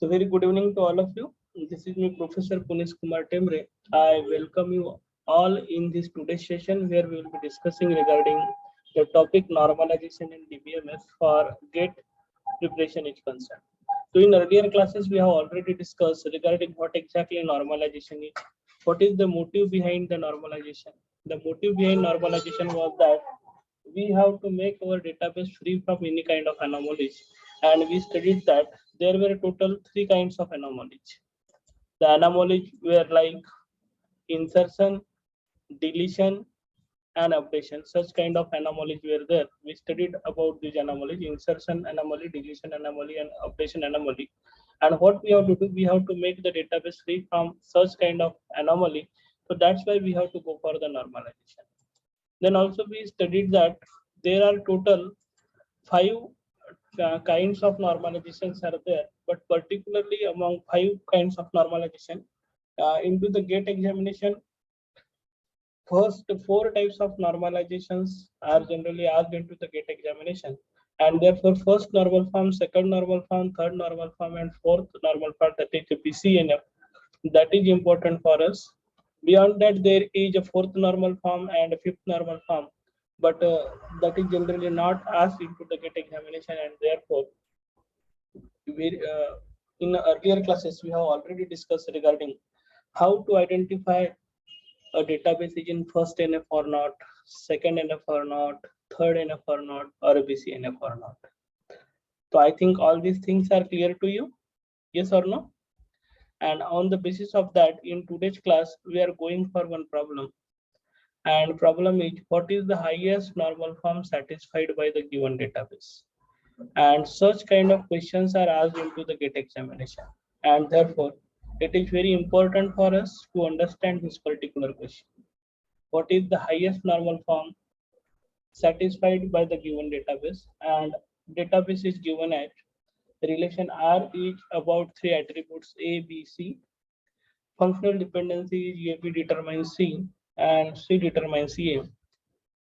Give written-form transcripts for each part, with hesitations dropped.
So very good evening to all of you. This is me, Professor Punesh Kumar Temre. I welcome you all in this today's session where we will be discussing regarding the topic normalization in DBMS for GATE preparation is concerned. So in earlier classes, we have already discussed regarding what exactly normalization is. What is the motive behind the normalization? The motive behind normalization was that we have to make our database free from any kind of anomalies, and we studied that there were total three kinds of anomalies. The anomalies were like insertion, deletion, and updation. Such kind of anomalies were there. We studied about these anomalies: insertion anomaly, deletion anomaly, and updation anomaly. And what we have to do, we have to make the database free from such kind of anomaly. So that's why we have to go for the normalization. Then also we studied that there are total five kinds of normalizations are there, but particularly among five kinds of normalization, into the GATE examination, first four types of normalizations are generally asked into the GATE examination, and therefore first normal form, second normal form, third normal form, and fourth normal form, that is the BCNF. That is important for us. Beyond that, there is a fourth normal form and a fifth normal form, but that is generally not asked into the GATE examination, and therefore in earlier classes we have already discussed regarding how to identify a database is in first NF or not, second NF or not, third NF or not, or a BCNF or not. So I think all these things are clear to you, yes or no? And on the basis of that, in today's class we are going for one problem, and problem is what is the highest normal form satisfied by the given database. And such kind of questions are asked into the GATE examination, and therefore it is very important for us to understand this particular question. What is the highest normal form satisfied by the given database? And database is given as relation R is about three attributes A, B, C. Functional dependency is AB determines C and C determines A.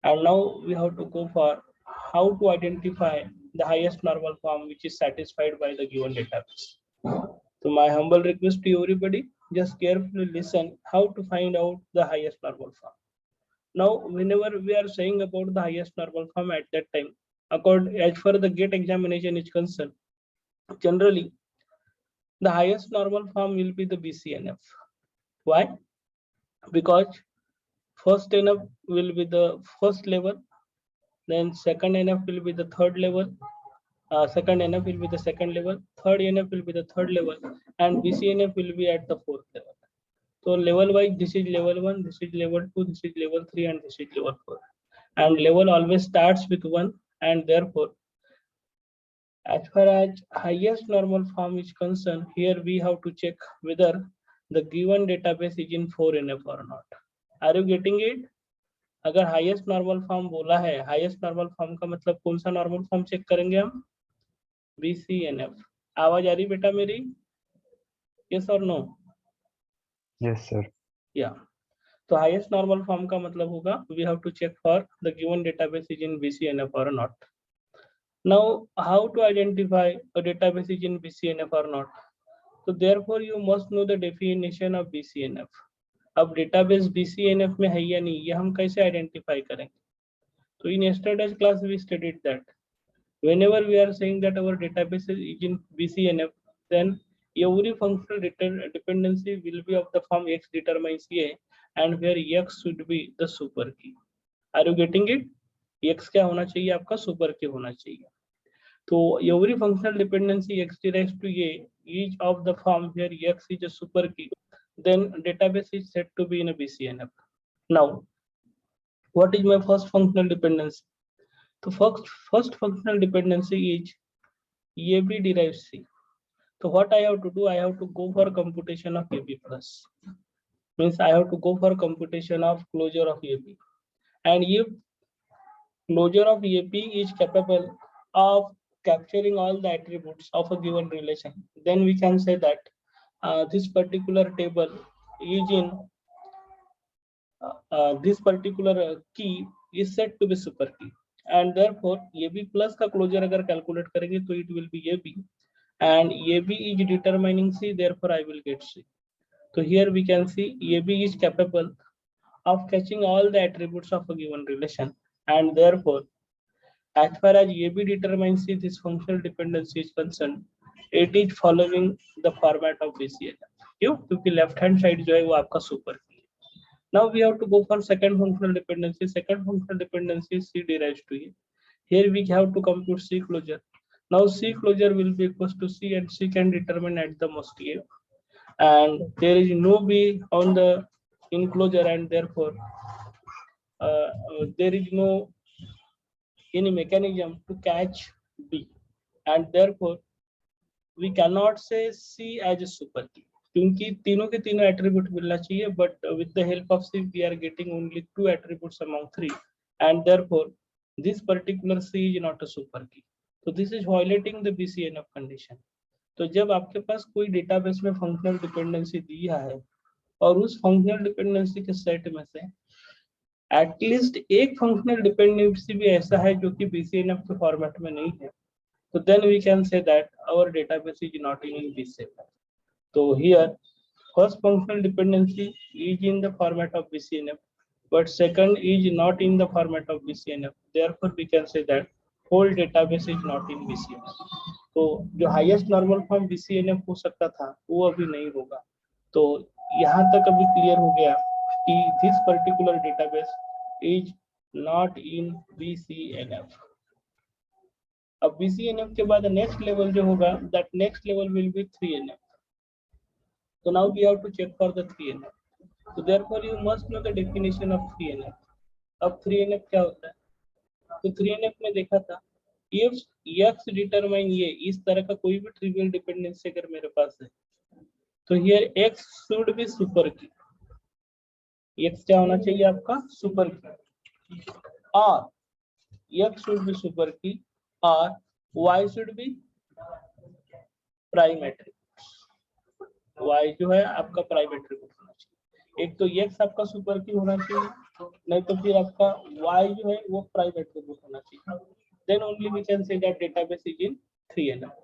And now we have to go for how to identify the highest normal form which is satisfied by the given database. So my humble request to everybody, just carefully listen how to find out the highest normal form. Now, whenever we are saying about the highest normal form at that time, according as far the GATE examination is concerned, generally the highest normal form will be the BCNF. Why? Because first NF will be the first level, then second NF will be the third level, second NF will be the second level, third NF will be the third level, and BCNF will be at the fourth level. So level wise, this is level 1, this is level 2, this is level 3, and this is level 4. And level always starts with 1, and therefore as far as highest normal form is concerned, here we have to check whether the given database is in 4NF or not. Are you getting it? अगर highest normal form बोला है, highest normal form का मतलब कौन सा normal form check करेंगे हम? BCNF. आवाज आ रही बेटा मेरी? Yes or no? Yes, sir. Yeah. तो हाईएस्ट नॉर्मल फॉर्म का मतलब होगा we have to check for the given database is in BCNF or not. Now, how to identify a database is in BCNF or not? So therefore you must know the definition of BCNF. अब database BCNF में है या नहीं, ये हम कैसे identify करेंगे? So in yesterday's class we studied that whenever we are saying that our database is in BCNF, then every functional dependency will be of the form X determines A, and where X should be the super key. Are you getting it? X क्या होना चाहिए आपका? Super key होना चाहिए. So every functional dependency X derives to A, each of the form where X is a super key, then database is said to be in a BCNF. Now, what is my first functional dependency? The first functional dependency is AB derives C. So what I have to do, I have to go for computation of AB plus. Means I have to go for computation of closure of AB. And if closure of AB is capable of capturing all the attributes of a given relation, then we can say that this particular table is in this particular key is said to be super key, and therefore AB plus का closure अगर calculate करेंगे तो it will be AB, and AB is determining C, therefore I will get C. So here we can see AB is capable of catching all the attributes of a given relation, and therefore as far as AB determines C, this functional dependency is concerned, it is following the format of BCNF. क्यों? क्योंकि left hand side जो है वो आपका super key है. Now we have to go for second functional dependency. Second functional dependency C derives to A. Here we have to compute C closure. Now C closure will be equals to C, and C can determine at the most A, and there is no B on the enclosure, and therefore there is no any mechanism to catch B, and therefore we cannot say C as a super key, क्योंकि तीनों के तीनों attribute मिलना चाहिए, but with the help of C we are getting only 2 attributes among 3, and therefore this particular C is not a super key. So this is violating the BCNF condition. तो जब आपके पास कोई डेटाबेस में functional dependency दिया है और उस functional dependency के सेट में से एटलीस्ट एक फंक्शनल डिपेंडेंसी भी ऐसा है जो कि BCNF के फॉर्मेट में नहीं है, so then we can say that our database is not in BCNF. So here first functional dependency is in the format of BCNF, but second is not in the format of BCNF. Therefore we can say that whole database is not in BCNF. तो जो highest normal form BCNF हो सकता था वो अभी नहीं होगा. तो यहाँ तक अभी क्लियर हो गया कि this particular database is not in BCNF. अब BCNF के बाद नेक्स्ट लेवल जो होगा, that next level will be 3NF. So now we have to check for the 3NF. So therefore you must know the definition of 3NF. अब 3NF क्या होता है? तो 3NF में देखा था, if X determine ये, इस तरह का कोई भी ट्रिवियल डिपेंडेंसी अगर मेरे पास है, तो here X should be super key. X क्या होना चाहिए आपका? सुपर की. और X should be super key और Y should be prime attribute. Y जो है आपका प्राइम एट्रीब्यूट होना चाहिए. एक तो X आपका सुपर की होना चाहिए, नहीं तो फिर आपका Y जो है वो प्राइम एट्रीब्यूट होना चाहिए. Then only we can say that database is in 3NF.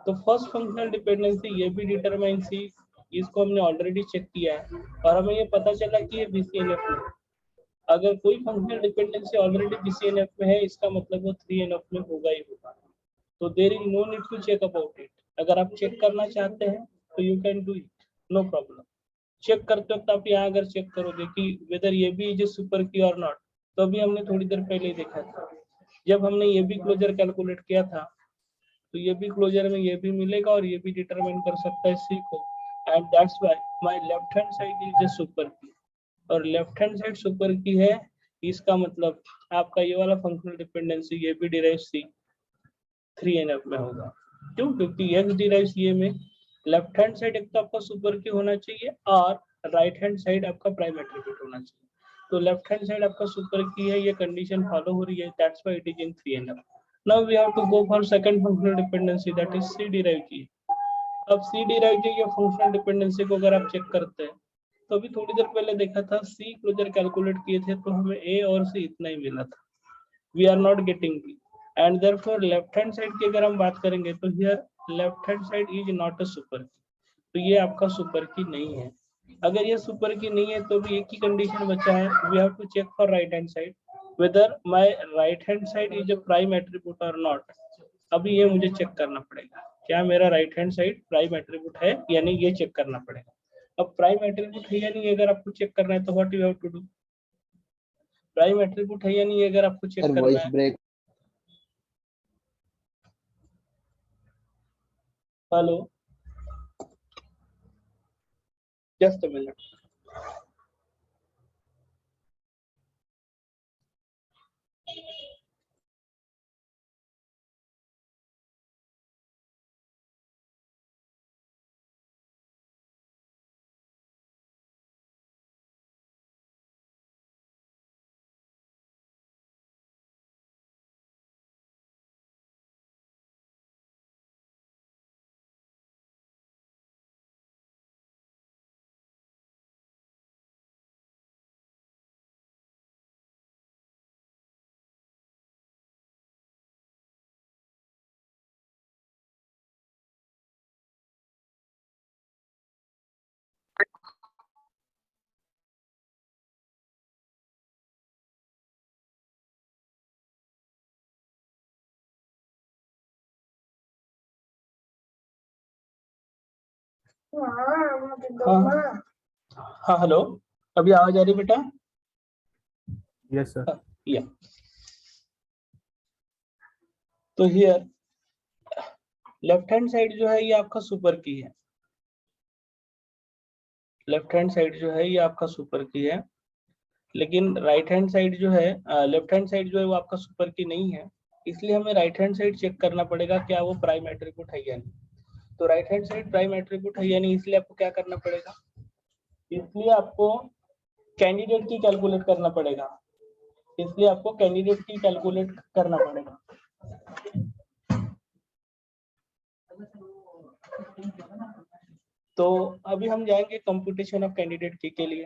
तो फर्स्ट फंक्शनल डिपेंडेंसी ये भी डिटरमाइन C, इसको हमने ऑलरेडी चेक किया है और हमें ये पता चला कि ये BCNF में. अगर कोई फंक्शनल डिपेंडेंसी ऑलरेडी BCNF में है, इसका मतलब वो 3NF में होगा ही होगा. तो there is no need to check about it. अगर आप चेक करना चाहते हैं तो you can do it, no problem. Check करते वक्त आप यहाँ अगर चेक करोगे कि वेदर ये भी इज सुपर की और नॉट, तो अभी हमने थोड़ी देर पहले ही देखा था, जब हमने ये भी क्लोजर कैलकुलेट किया था, तो ये भी क्लोजर में ये भी मिलेगा और ये भी डिटरमाइन कर सकता है C को, and that's why my left hand side is a super की, और left hand side super key है, इसका मतलब आपका ये वाला फंक्शनल डिपेंडेंसी ये भी डिराइव C 3NF में होगा. क्यों? क्योंकि X डिराइव C में लेफ्ट हैंड साइड एक तो आपका सुपर की होना चाहिए और राइट हैंड साइड आपका प्राइम एट्रीब्यूट होना चाहिए. तो लेफ्ट हैंड साइड आपका सुपर की है, ये कंडीशन फॉलो हो रही है, that's why it is in 3NF. Now we have to go for second functional dependency, that is C derive की. अब C डिराइव की ये फंक्शनल डिपेंडेंसी को अगर आप चेक करते हैं, तो अभी थोड़ी देर पहले देखा था C क्लोजर कैलकुलेट किए थे तो हमें A और C इतना ही मिला था. We are not getting B, and therefore left hand side की अगर हम बात करेंगे तो here left hand side is not a super key. तो ये आपका सुपर की नहीं है. अगर ये सुपर की नहीं है तो भी एक ही कंडीशन बचा है, we have to check for right hand side whether my right hand side is a prime attribute और नॉट. अभी ये मुझे चेक करना पड़ेगा, क्या मेरा right hand side prime attribute है या नहीं, ये चेक करना पड़ेगा. अब प्राइम एट्रीब्यूट है या नहीं अगर आपको चेक करना है तो what you have to do. Prime attribute है या नहीं अगर आपको चेक करना है. Hello, just a minute. हाँ हाँ, हेलो, अभी आवाज आ रही बेटा? Yes sir. या तो हियर लेफ्ट हैंड साइड जो है ये आपका सुपर की है। लेफ्ट हैंड साइड जो है ये आपका सुपर की है, लेकिन राइट हैंड साइड जो है, लेफ्ट हैंड साइड जो है वो आपका सुपर की नहीं है। इसलिए हमें राइट हैंड साइड चेक करना पड़ेगा क्या वो प्राइम एट्रीब्यूट है या नहीं। तो right hand side prime attribute है या नहीं, इसलिए आपको क्या करना पड़ेगा, इसलिए आपको कैंडिडेट की कैलकुलेट करना पड़ेगा। इसलिए आपको कैंडिडेट की कैलकुलेट करना पड़ेगा। तो अभी हम जाएंगे कंप्यूटेशन ऑफ कैंडिडेट की के लिए।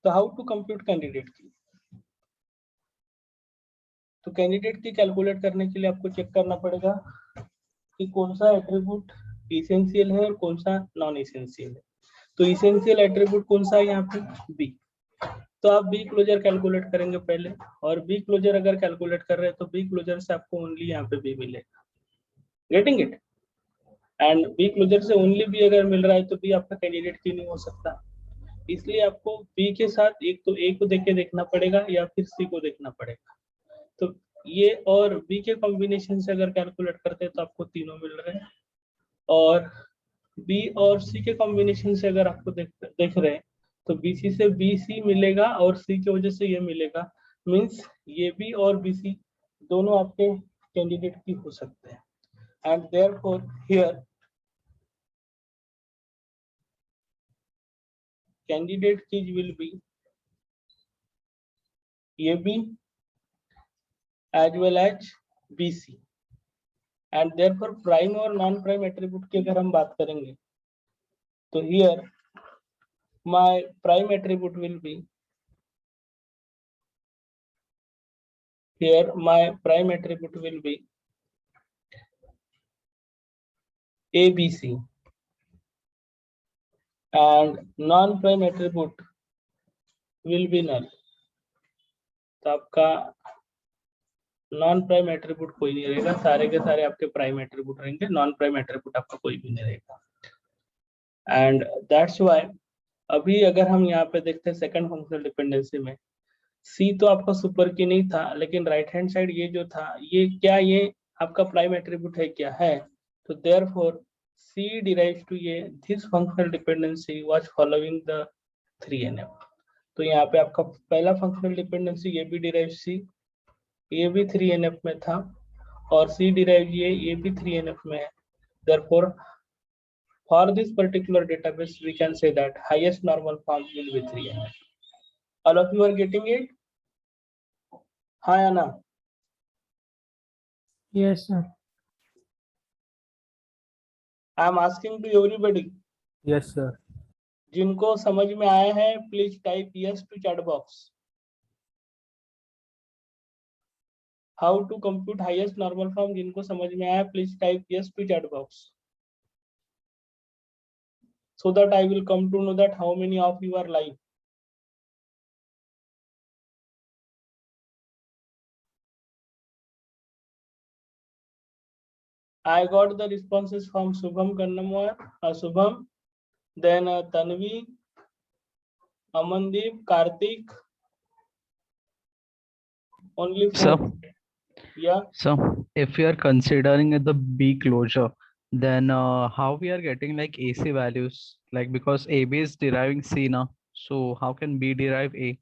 तो हाउ टू कंप्यूट कैंडिडेट की। तो कैंडिडेट की कैलकुलेट करने के लिए आपको चेक करना पड़ेगा कि कौन सा एट्रीब्यूट इसेंशियल है और कौन सा नॉन इसेंशियल है। तो इसेंशियल एट्रीब्यूट कौन सा है यहाँ पे, बी। तो आप बी क्लोजर कैलकुलेट करेंगे पहले, और बी क्लोजर अगर कैलकुलेट कर रहे हैं तो बी क्लोजर से आपको ओनली यहाँ पे बी मिलेगा। Getting it? And be closer से ओनली बी अगर मिल रहा है तो बी आपका कैंडिडेट की नहीं हो सकता। इसलिए आपको बी के साथ एक तो ए को देख के देखना पड़ेगा या फिर सी को देखना पड़ेगा। तो ये और बी के कॉम्बिनेशन से अगर कैलकुलेट करते हैं तो आपको तीनों मिल रहे हैं, और बी और सी के कॉम्बिनेशन से अगर आपको देख रहे हैं तो बीसी से बीसी मिलेगा और सी की वजह से ये मिलेगा। मींस ये बी और बीसी दोनों आपके कैंडिडेट की हो सकते हैं। And therefore here candidate keys will be AB as well as BC, and therefore prime और non prime attribute की अगर हम बात करेंगे तो here my prime attribute will be, here my prime attribute will be ABC and non prime attribute will be null। तो आपका non prime attribute कोई नहीं रहेगा, सारे के सारे आपके प्राइम एट्रीब्यूट रहेंगे, नॉन प्राइम एट्रीब्यूट आपका कोई भी नहीं रहेगा। एंड दैट्स व्हाई अभी अगर हम यहाँ पे देखते हैं सेकंड फंक्शनल डिपेंडेंसी में, सी तो आपका सुपर की नहीं था, लेकिन राइट हैंड साइड ये जो था ये क्या, ये आपका प्राइम एट्रीब्यूट है क्या है। तो देयरफॉर सी डिराइव्स टू ये this functional dependency was following the 3NF। तो यहाँ पे आपका पहला फंक्शनल डिपेंडेंसी ये भी डिराइव सी, ये भी 3NF में था, और सी डिराइव ये भी 3NF में है। Therefore for this particular database we can say that highest normal form will be 3NF। all of you are getting it? हाँ या ना? Yes sir. I am asking to everybody, yes sir. जिनको समझ में आया है please type yes to chat box। how to compute highest normal form, जिनको समझ में आया please type yes to chat box, so that I will come to know that how many of you are live। I got the responses from Shubham Kannamwar, Shubham, then Tanvi, Amandeep, Karthik, only So, four. Yeah, so if we are considering the B closure, then how we are getting like AC values? Like because AB is deriving C now, so how can B derive A?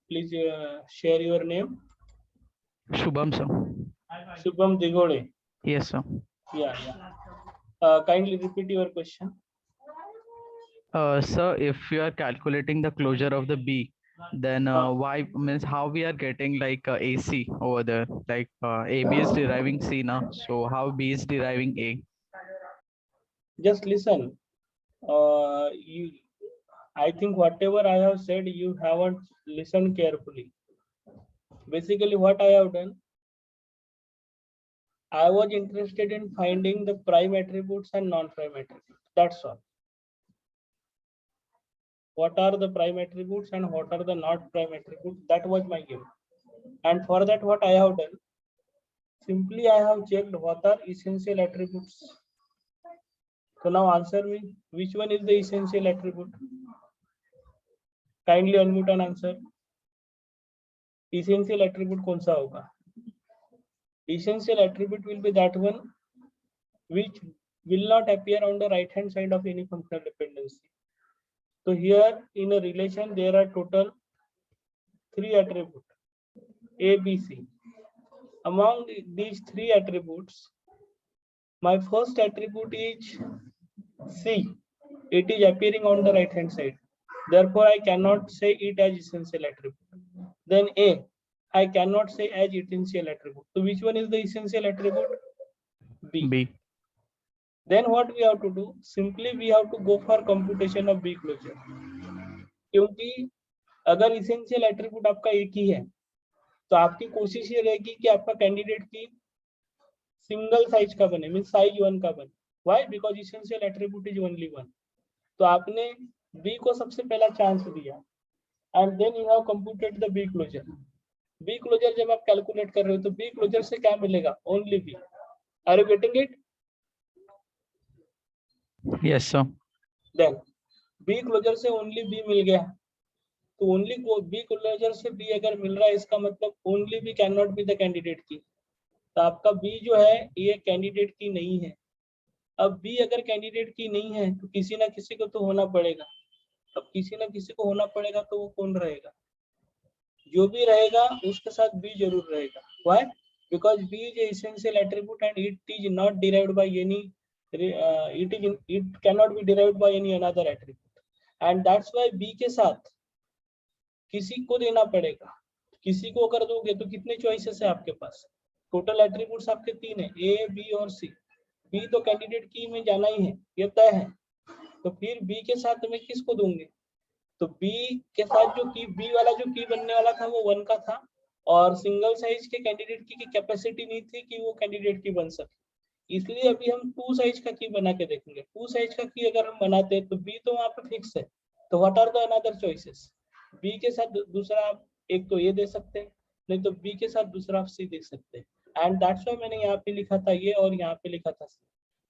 please share your name. Shubham, sir. Shubham Digode. Yes, sir. Yeah, yeah. Kindly repeat your question. Sir, if we are calculating the closure of the B, then why means how we are getting like AC over there? Like AB is deriving C now, so how B is deriving A? Just listen. I think whatever I have said, you haven't listened carefully. Basically, what I have done, I was interested in finding the prime attributes and non-prime attributes. That's all. What are the prime attributes and what are the not prime attributes? That was my game. And for that, what I have done, simply I have checked what are essential attributes. So now answer me, which one is the essential attribute? Kindly unmute and answer. Essential attribute कौन सा होगा? Essential attribute will be that one which will not appear on the right hand side of any functional dependency. So here in a relation there are total 3 attributes A, B, C. Among these 3 attributes, my first attribute is C. It is appearing on the right hand side. Therefore, I cannot say it as essential attribute. Then A, I cannot say as essential attribute. So which one is the essential attribute? B. B. Then what we have to do? Simply we have to go for computation of B closure. क्योंकि अगर essential attribute आपका एक ही है, तो आपकी कोशिश ये रहेगी कि आपका कैंडिडेट की सिंगल साइज का बने, मीन साइज 1 का बने. Why? Because essential attribute is only 1. तो आपने B को सबसे पहला चांस दिया and then you have computed the B closure. B closure जब आप कैलकुलेट कर रहे हो तो B closure से क्या मिलेगा? Only B. Are you getting it? Yes, sir. Then B closure से only B मिल गया, तो only B closure से B अगर मिल रहा है इसका मतलब only B cannot be the candidate की. तो आपका B जो है ये कैंडिडेट की नहीं है. अब B अगर कैंडिडेट की नहीं है तो किसी ना किसी को तो होना पड़ेगा. अब किसी ना किसी को होना पड़ेगा तो वो कौन रहेगा? जो भी रहेगा उसके साथ B जरूर रहेगा. Why? Because B is a essential attribute and it is not derived by any it cannot be derived by any another attribute. And that's why B के साथ किसी को देना पड़ेगा. किसी को अगर दोगे तो कितने चॉइसेस है आपके पास? टोटल एट्रीब्यूट्स आपके 3 है, A, B और C. B तो कैंडिडेट की में जाना ही है, ये तय है. तो फिर B के साथ में किसको दूंगे? तो B के साथ जो की B वाला जो की बनने वाला था वो 1 का था और सिंगल साइज के कैंडिडेट की कैपेसिटी नहीं थी कि वो कैंडिडेट की बन सके. इसलिए अभी हम 2 साइज का की बना के देखेंगे. 2 साइज का की अगर हम बनाते हैं तो B तो वहां पे फिक्स है. तो what are the another choices? B के साथ दूसरा आप एक तो ये दे सकते हैं, नहीं तो B के साथ दूसरा आप C दे सकते हैं. एंड दैट्स व्हाई मैंने यहाँ पे लिखा था ये और यहाँ पे लिखा था C.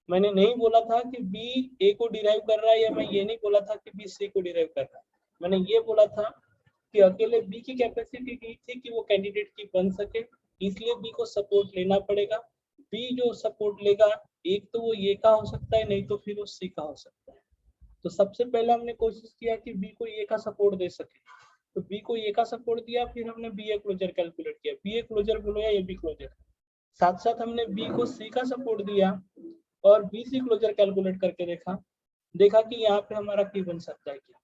मैंने नहीं बोला था कि B A को डिराइव कर रहा है, या मैं ये नहीं बोला था कि B C को डिराइव कर रहा है. मैंने ये बोला था कि अकेले B की कैपेसिटी नहीं थी कि वो कैंडिडेट की बन सके, इसलिए B को सपोर्ट लेना पड़ेगा. B जो सपोर्ट लेगा एक तो वो ये का हो सकता है, नहीं तो फिर वो C का हो सकता है. तो सबसे पहले हमने कोशिश किया कि B को A का सपोर्ट दे सके, तो B को A का सपोर्ट दिया. फिर हमने BA क्लोजर कैलकुलेट किया. BA क्लोजर बोलो या AB क्लोजर. साथ साथ हमने B को C का सपोर्ट दिया और BC क्लोजर कैलकुलेट करके देखा कि यहाँ पे हमारा की बन सकता है क्या.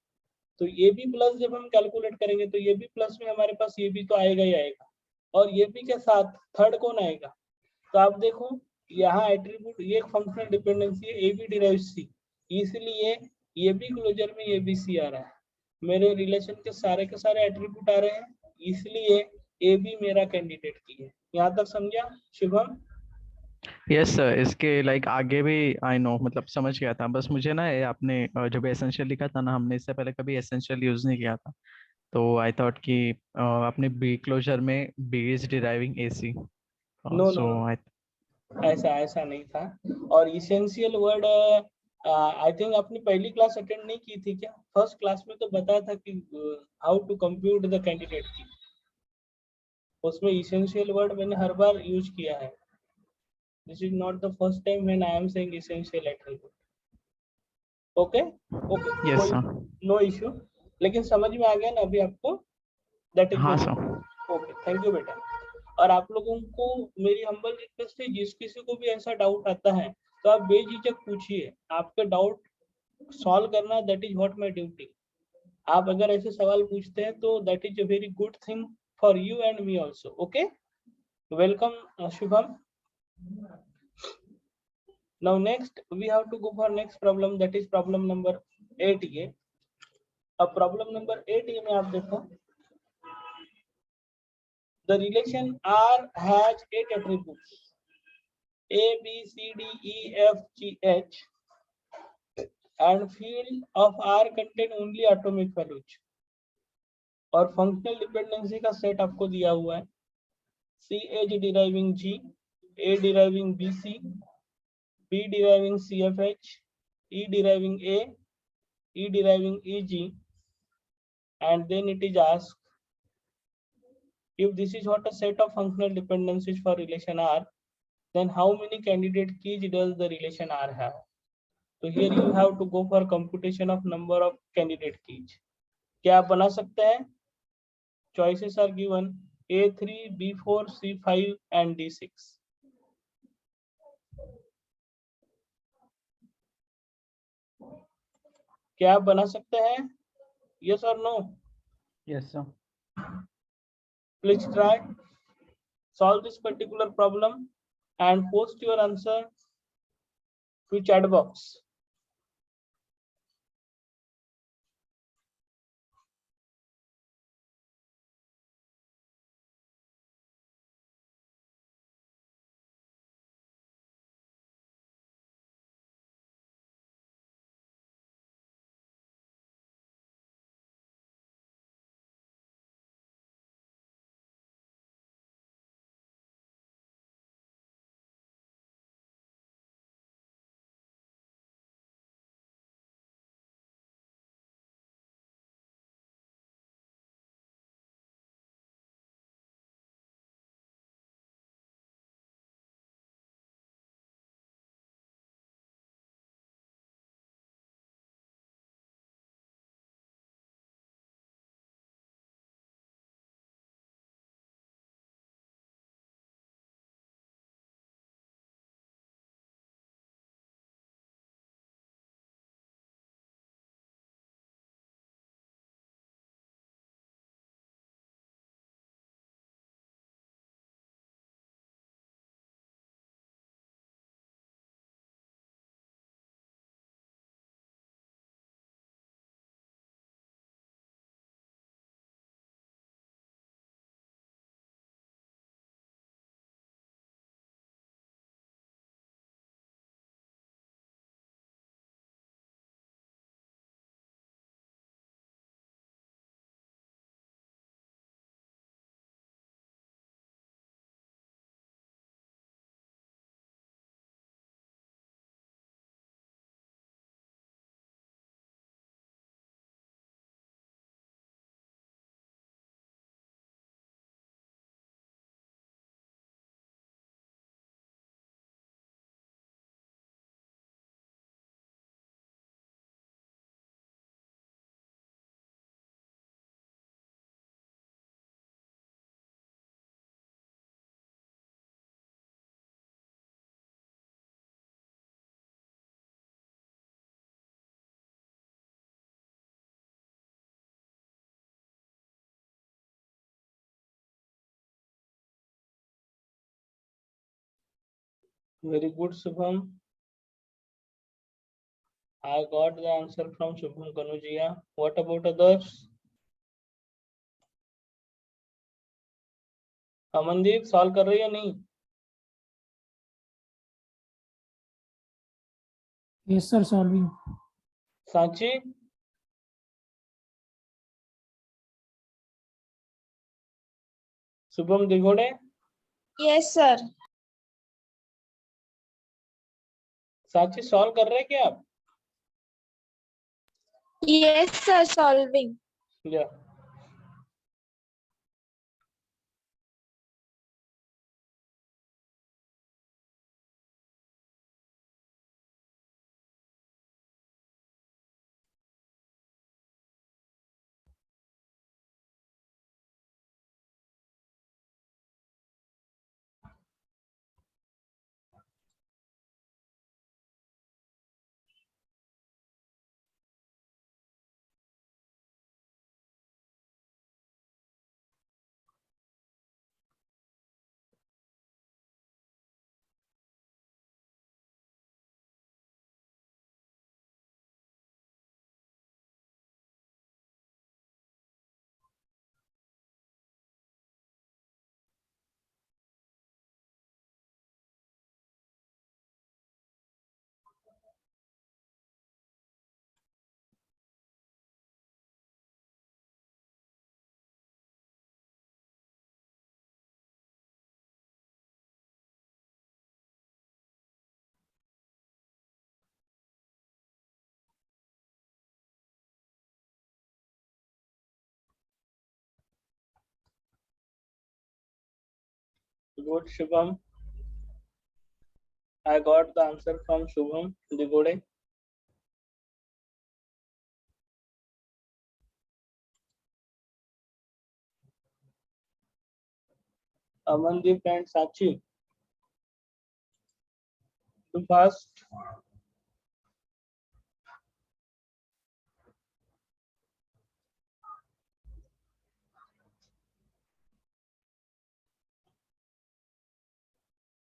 तो AB प्लस जब हम कैलकुलेट करेंगे तो AB प्लस में हमारे पास AB तो आएगा ही आएगा, और AB के साथ थर्ड कौन आएगा? तो आप देखो यहाँ एट्रीब्यूट ये एक फंक्शनल डिपेंडेंसी है, AB डिराइव C, इसलिए AB क्लोजर में ABC आ रहा है. मेरे रिलेशन के सारे एट्रीब्यूट आ रहे हैं, इसलिए AB मेरा कैंडिडेट की है. यहाँ तक समझा शुभम? Yes sir. इसके लाइक आगे भी आई नो, मतलब समझ गया था. बस मुझे ना ये आपने जब एसेंशियल लिखा था ना, हमने इससे पहले कभी एसेंशियल यूज नहीं किया था, तो आई थॉट कि आपने बी क्लोजर में b is deriving a c. No so I ऐसा नहीं था. और इसेंशियल वर्ड आई थिंक आपने पहली क्लास अटेंड नहीं की थी क्या? फर्स्ट क्लास में तो बताया था कि how to compute the candidate key. उसमें इसेंशियल वर्ड मैंने हर बार यूज किया है. This is not the first time when I am saying essential attribute. Okay yes sir. No issue. लेकिन समझ में आ गया ना अभी आपको? दैट इज हाँ सर. ओके. थैंक यू बेटा. और आप लोगों को मेरी हम्बल रिक्वेस्ट है, जिस किसी को भी ऐसा डाउट आता है तो आप बेझिझक पूछिए. आपके डाउट सॉल्व करना that is what my duty. आप अगर ऐसे सवाल पूछते हैं तो that is a very good thing for you and me also. Okay, welcome Shubham. Now next we have to go for next problem, that is problem number 8A. अब problem number 8A में आप देखो, the relation R has 8 attributes. A, B, C, D, E, F, G, H, and field of R contain only atomic values. और functional dependency का set आपको दिया हुआ है, CH deriving G, A deriving BC, B deriving CFH, E deriving A, E deriving EG, and then it is asked if this is what a set of functional dependencies for relation R, then how many candidate keys does the relation R have? So here you have to go for computation of number of candidate keys. क्या आप बना सकते हैं? Choices are given A3, B4, C5 and D6. क्या आप बना सकते हैं? Yes or no? Yes, sir. Please try solve this particular problem and post your answer to chat box. Very good, Shubham. I got the answer from Shubham Kanujia. What about others? Amandeep solve कर रही है नहीं? Yes, sir. Solving. Sanchi? Shubham Digode? Yes sir. Sanchi solve कर रहे हैं क्या आप? Yes sir, solving. या Good, Shubham. I got the answer from Shubham Digode. Amandeep and Sachi. Too fast.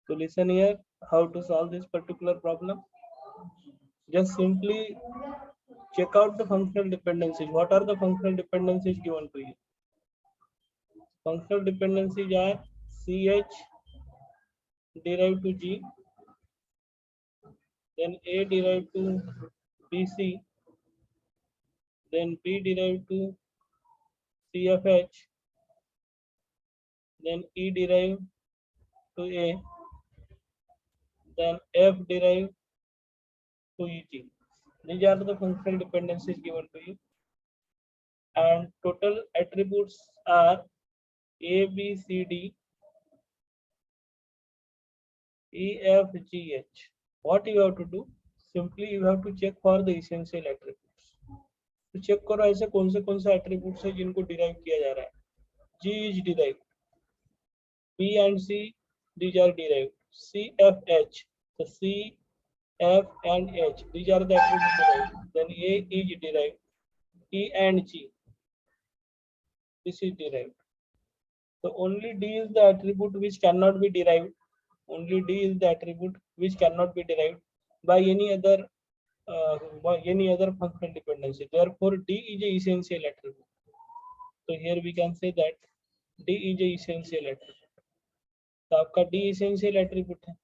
So listen here, how to solve this particular problem. Just simply check out the functional dependencies. What are the functional dependencies given to you? Functional dependencies are CH derived to G, then A derived to BC, then B derived to CFH, then E derived to A, then F derived to EG. These are the functional dependencies given to you. And total attributes are A, B, C, D, E, F, G, H. What you have to do? Simply you have to check for the essential attributes. तो check करो ऐसे कौन से attributes है जिनको derive किया जा रहा है. G is derived. B and C, these are derived. C, F, H. So C, F and H, these are the attributes derived. Then A is derived. E and G, this is derived. So only D is the attribute which cannot be derived. Only D is the attribute which cannot be derived by any other functional dependency. Therefore, D is a essential attribute. So here we can say that D is a essential attribute. तो आपका D essential attribute है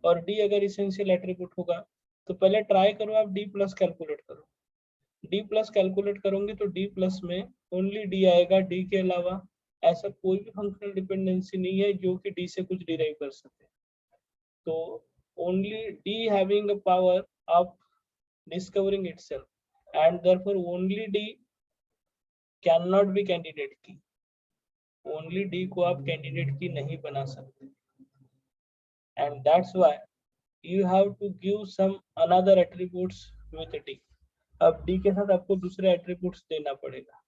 और D अगर essential attribute होगा तो पहले try करो आप D प्लस कैलकुलेट करो. D प्लस कैलकुलेट करोगे तो D प्लस में ओनली D आएगा. D के अलावा ऐसा कोई भी फंक्शनल डिपेंडेंसी नहीं है जो कि D से कुछ डिराइव कर सके. तो only D having a power of discovering itself and therefore only D cannot be candidate key. Only D को आप candidate key नहीं बना सकते. And that's why you have to give some another attributes with D. अब D के साथ आपको दूसरे attributes देना पड़ेगा.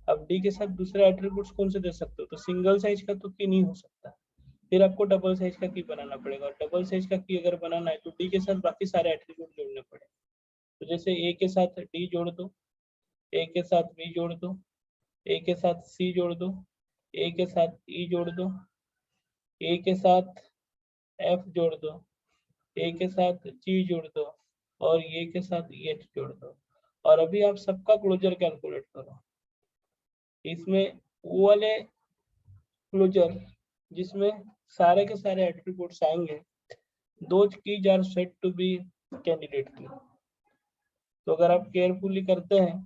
अब D के साथ दूसरे attributes कौन से दे सकते हो? तो सिंगल साइज का तो की नहीं हो सकता. फिर आपको डबल साइज का की बनाना पड़ेगा और डबल साइज का की अगर बनाना है तो D के साथ बाकी सारे attributes जोड़ने पड़ेंगे. तो जैसे A के साथ D जोड़ दो, A के साथ B जोड़ दो, A के साथ C जोड़ दो, A के साथ E जोड़ दो, A के साथ F जोड़ दो, A के साथ G जोड़ दो और A के साथ H जोड़ दो. और अभी आप सबका क्लोजर कैलकुलेट करो. इसमें वो वाले क्लोजर जिसमें सारे के सारे एट्रीब्यूट्स आएंगे, those keys are said to be candidate key. तो अगर आप केयरफुली करते हैं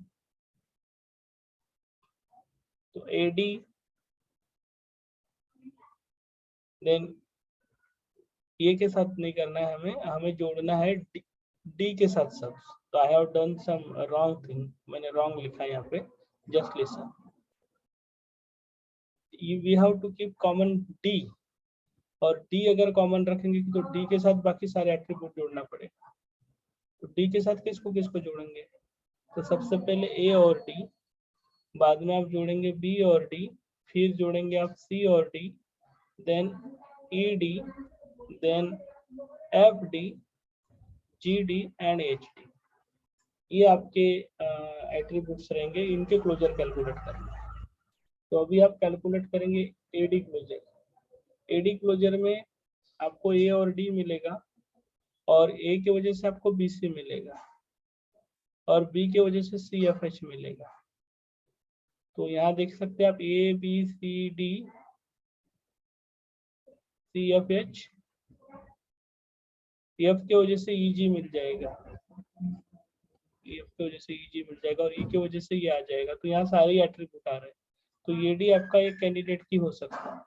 तो AD देन ये के साथ नहीं करना है, हमें जोड़ना है D के साथ सब. तो I have done some wrong thing, मैंने रॉन्ग लिखा है यहाँ पे. Just listen, we have to keep common D और D अगर कॉमन रखेंगे तो D के साथ बाकी सारे एट्रीब्यूट जोड़ना पड़ेगा. तो D के साथ किसको किसको जोड़ेंगे? तो सबसे पहले A और D, बाद में आप जोड़ेंगे B और D, फिर जोड़ेंगे आप C और D, then ED, then FD, GD and HD. ये आपके एट्रीब्यूट्स रहेंगे, इनके क्लोजर कैलकुलेट करना है. तो अभी आप कैलकुलेट करेंगे AD क्लोजर. AD क्लोजर में आपको A और D मिलेगा और A की वजह से आपको BC मिलेगा और B की वजह से CFH मिलेगा. तो यहाँ देख सकते हैं आप A, B, C, D, CFH, F की वजह से EG मिल जाएगा, F की वजह से EG मिल जाएगा और E की वजह से ये आ जाएगा. तो यहाँ सारे एट्रीब्यूट आ रहे हैं. तो ये D आपका एक कैंडिडेट की हो सकता है.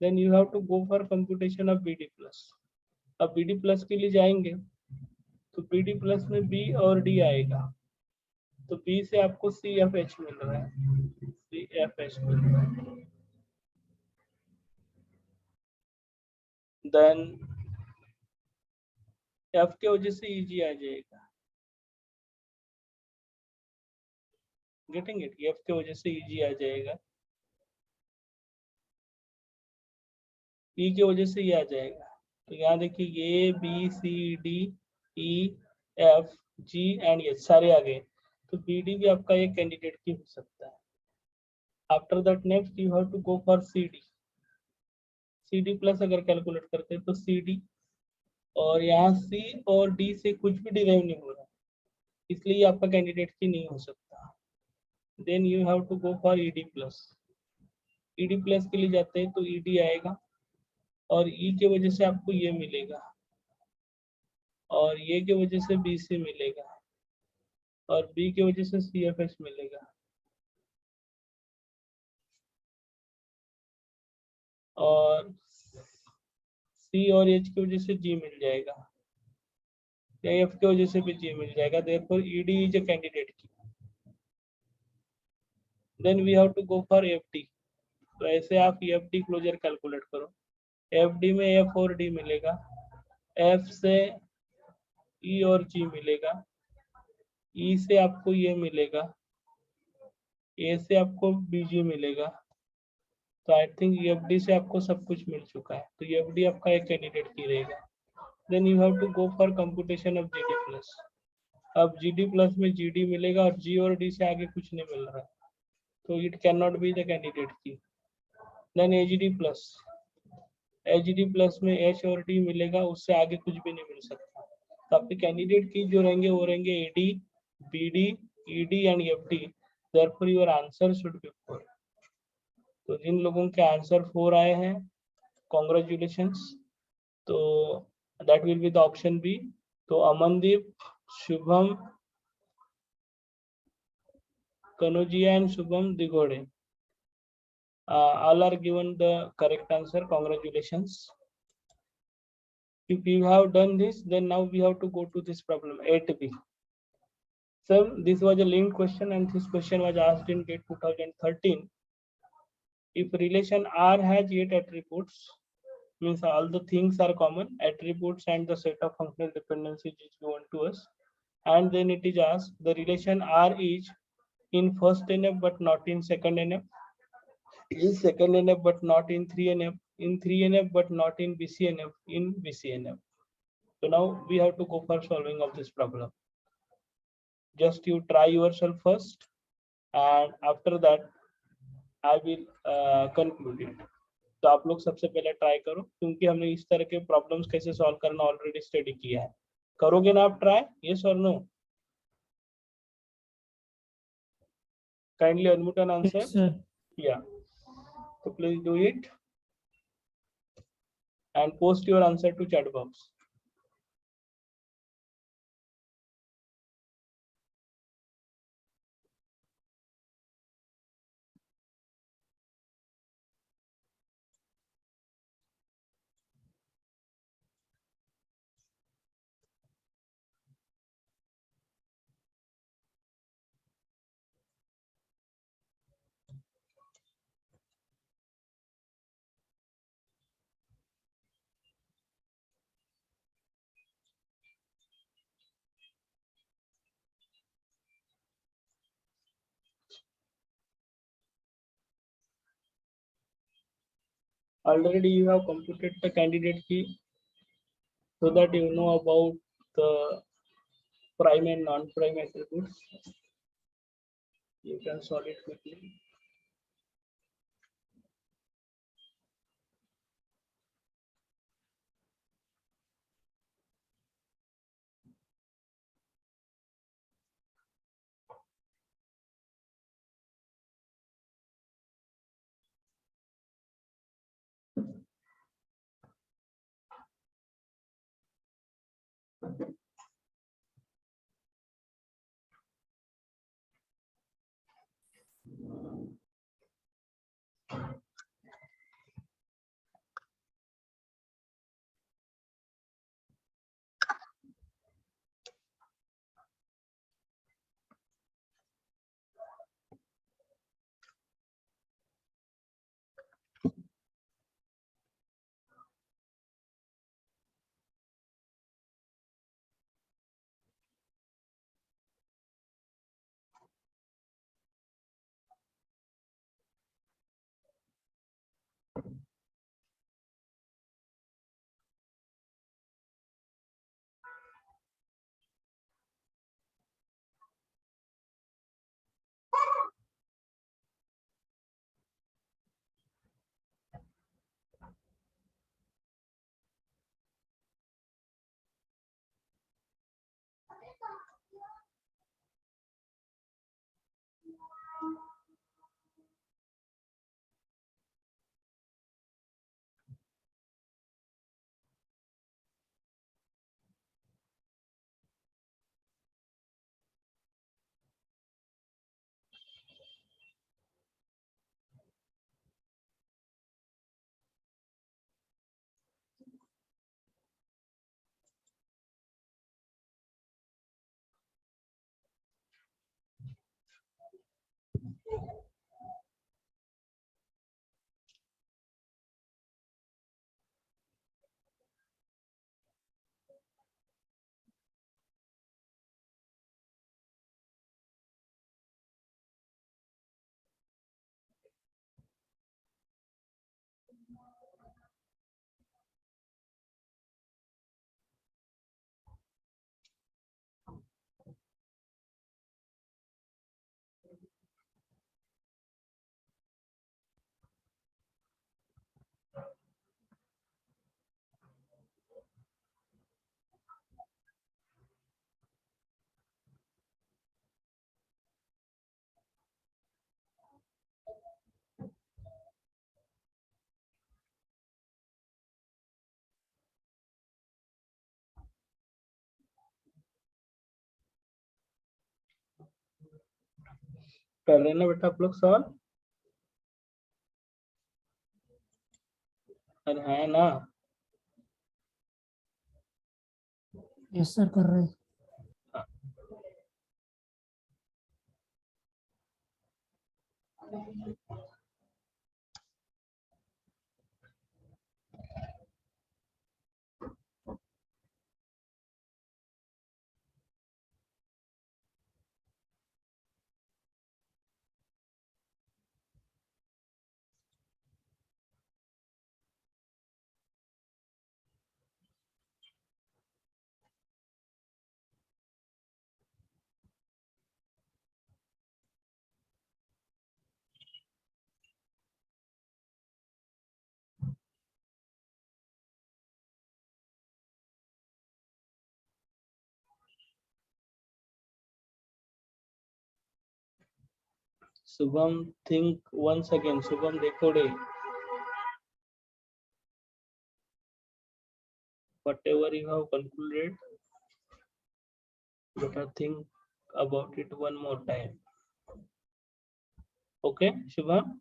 Then you have to go for computation of BD plus. अब BD प्लस के लिए जाएंगे तो BD प्लस में B और D आएगा. तो B से आपको CFH मिल रहा है, CFH मिल रहा है. देन एफ के वजह से ईजी आ जाएगा, गेटिंग इट, एफ के वजह से ईजी आ जाएगा, ई की वजह से ये आ जाएगा। तो यहाँ देखिए A B C D E F G and H सारे आ गए, तो बी डी भी आपका एक कैंडिडेट की हो सकता है। After that next you have to go for C D plus अगर कैलकुलेट करते हैं तो सी डी, और यहाँ सी और डी से कुछ भी डिराइव नहीं हो रहा, इसलिए आपका कैंडिडेट की नहीं हो सकता। Then you have to go for ED plus के लिए जाते हैं तो ईडी आएगा, और ई के वजह से आपको ये मिलेगा, और ये के वजह से बी से मिलेगा, और बी के वजह से सी एफ एस मिलेगा, और सी और एच की वजह से जी मिल जाएगा, या एफ की वजह से भी जी मिल जाएगा। Therefore ED is a candidate key. Then we have to go for F D. तो ऐसे आप एफ डी क्लोजर कैलकुलेट करो। एफ डी में एफ और डी मिलेगा, एफ से ई और जी मिलेगा, ई से आपको ये मिलेगा, ए से आपको बीजी मिलेगा। तो आई थिंक एफडी से आपको सब कुछ मिल चुका है, तो एफडी आपका एक कैंडिडेट की रहेगा। Then you have to go for computation of GD plus. अब जीडी प्लस में जीडी मिलेगा, और जी और डी से आगे कुछ नहीं मिल रहा है, तो it can not be the candidate key. Then AGD plus में एच और डी मिलेगा, उससे आगे कुछ भी नहीं मिल सकता। तो आपके कैंडिडेट की जो रहेंगे वो रहेंगे AD, BD, ED and FD. Therefore your answer should be 4। तो जिन लोगों के आंसर 4 आए हैं, कॉन्ग्रेचुलेशंस। तो that will be the option B. तो Amandeep, Shubham, Kanojia and Shubham Digode, all are given the correct answer. Congratulations. If you have done this, then now we have to go to this problem 8b. So this was a linked question, and this question was asked in GATE 2013. If relation R has 8 attributes, means all the things are common, attributes and the set of functional dependencies is given to us, and then it is asked the relation R is in first NF but not in second NF, in second NF but not in 3NF, in 3NF but not in BCNF, in BCNF. So now we have to go for solving of this problem. Just you try yourself first, and after that I will conclude it. तो आप लोग सबसे पहले try करो, क्योंकि हमने इस तरह के प्रॉब्लम्स कैसे सॉल्व करना ऑलरेडी स्टडी किया है। करोगे ना आप ट्राई? यस और no? Kindly unmute and answer. Yes, sir. Yeah. So please do it and post your answer to chat box. Already you have computed the candidate key, so that you know about the prime and non-prime attributes. You can solve it quickly. कर रहे हैं ना बेटा आप लोग सवाल? अरे है ना? यस सर कर रहे हैं। Shubham think once again. Shubham देखो रे, whatever you have concluded, better think about it one more time. Okay, Shubham?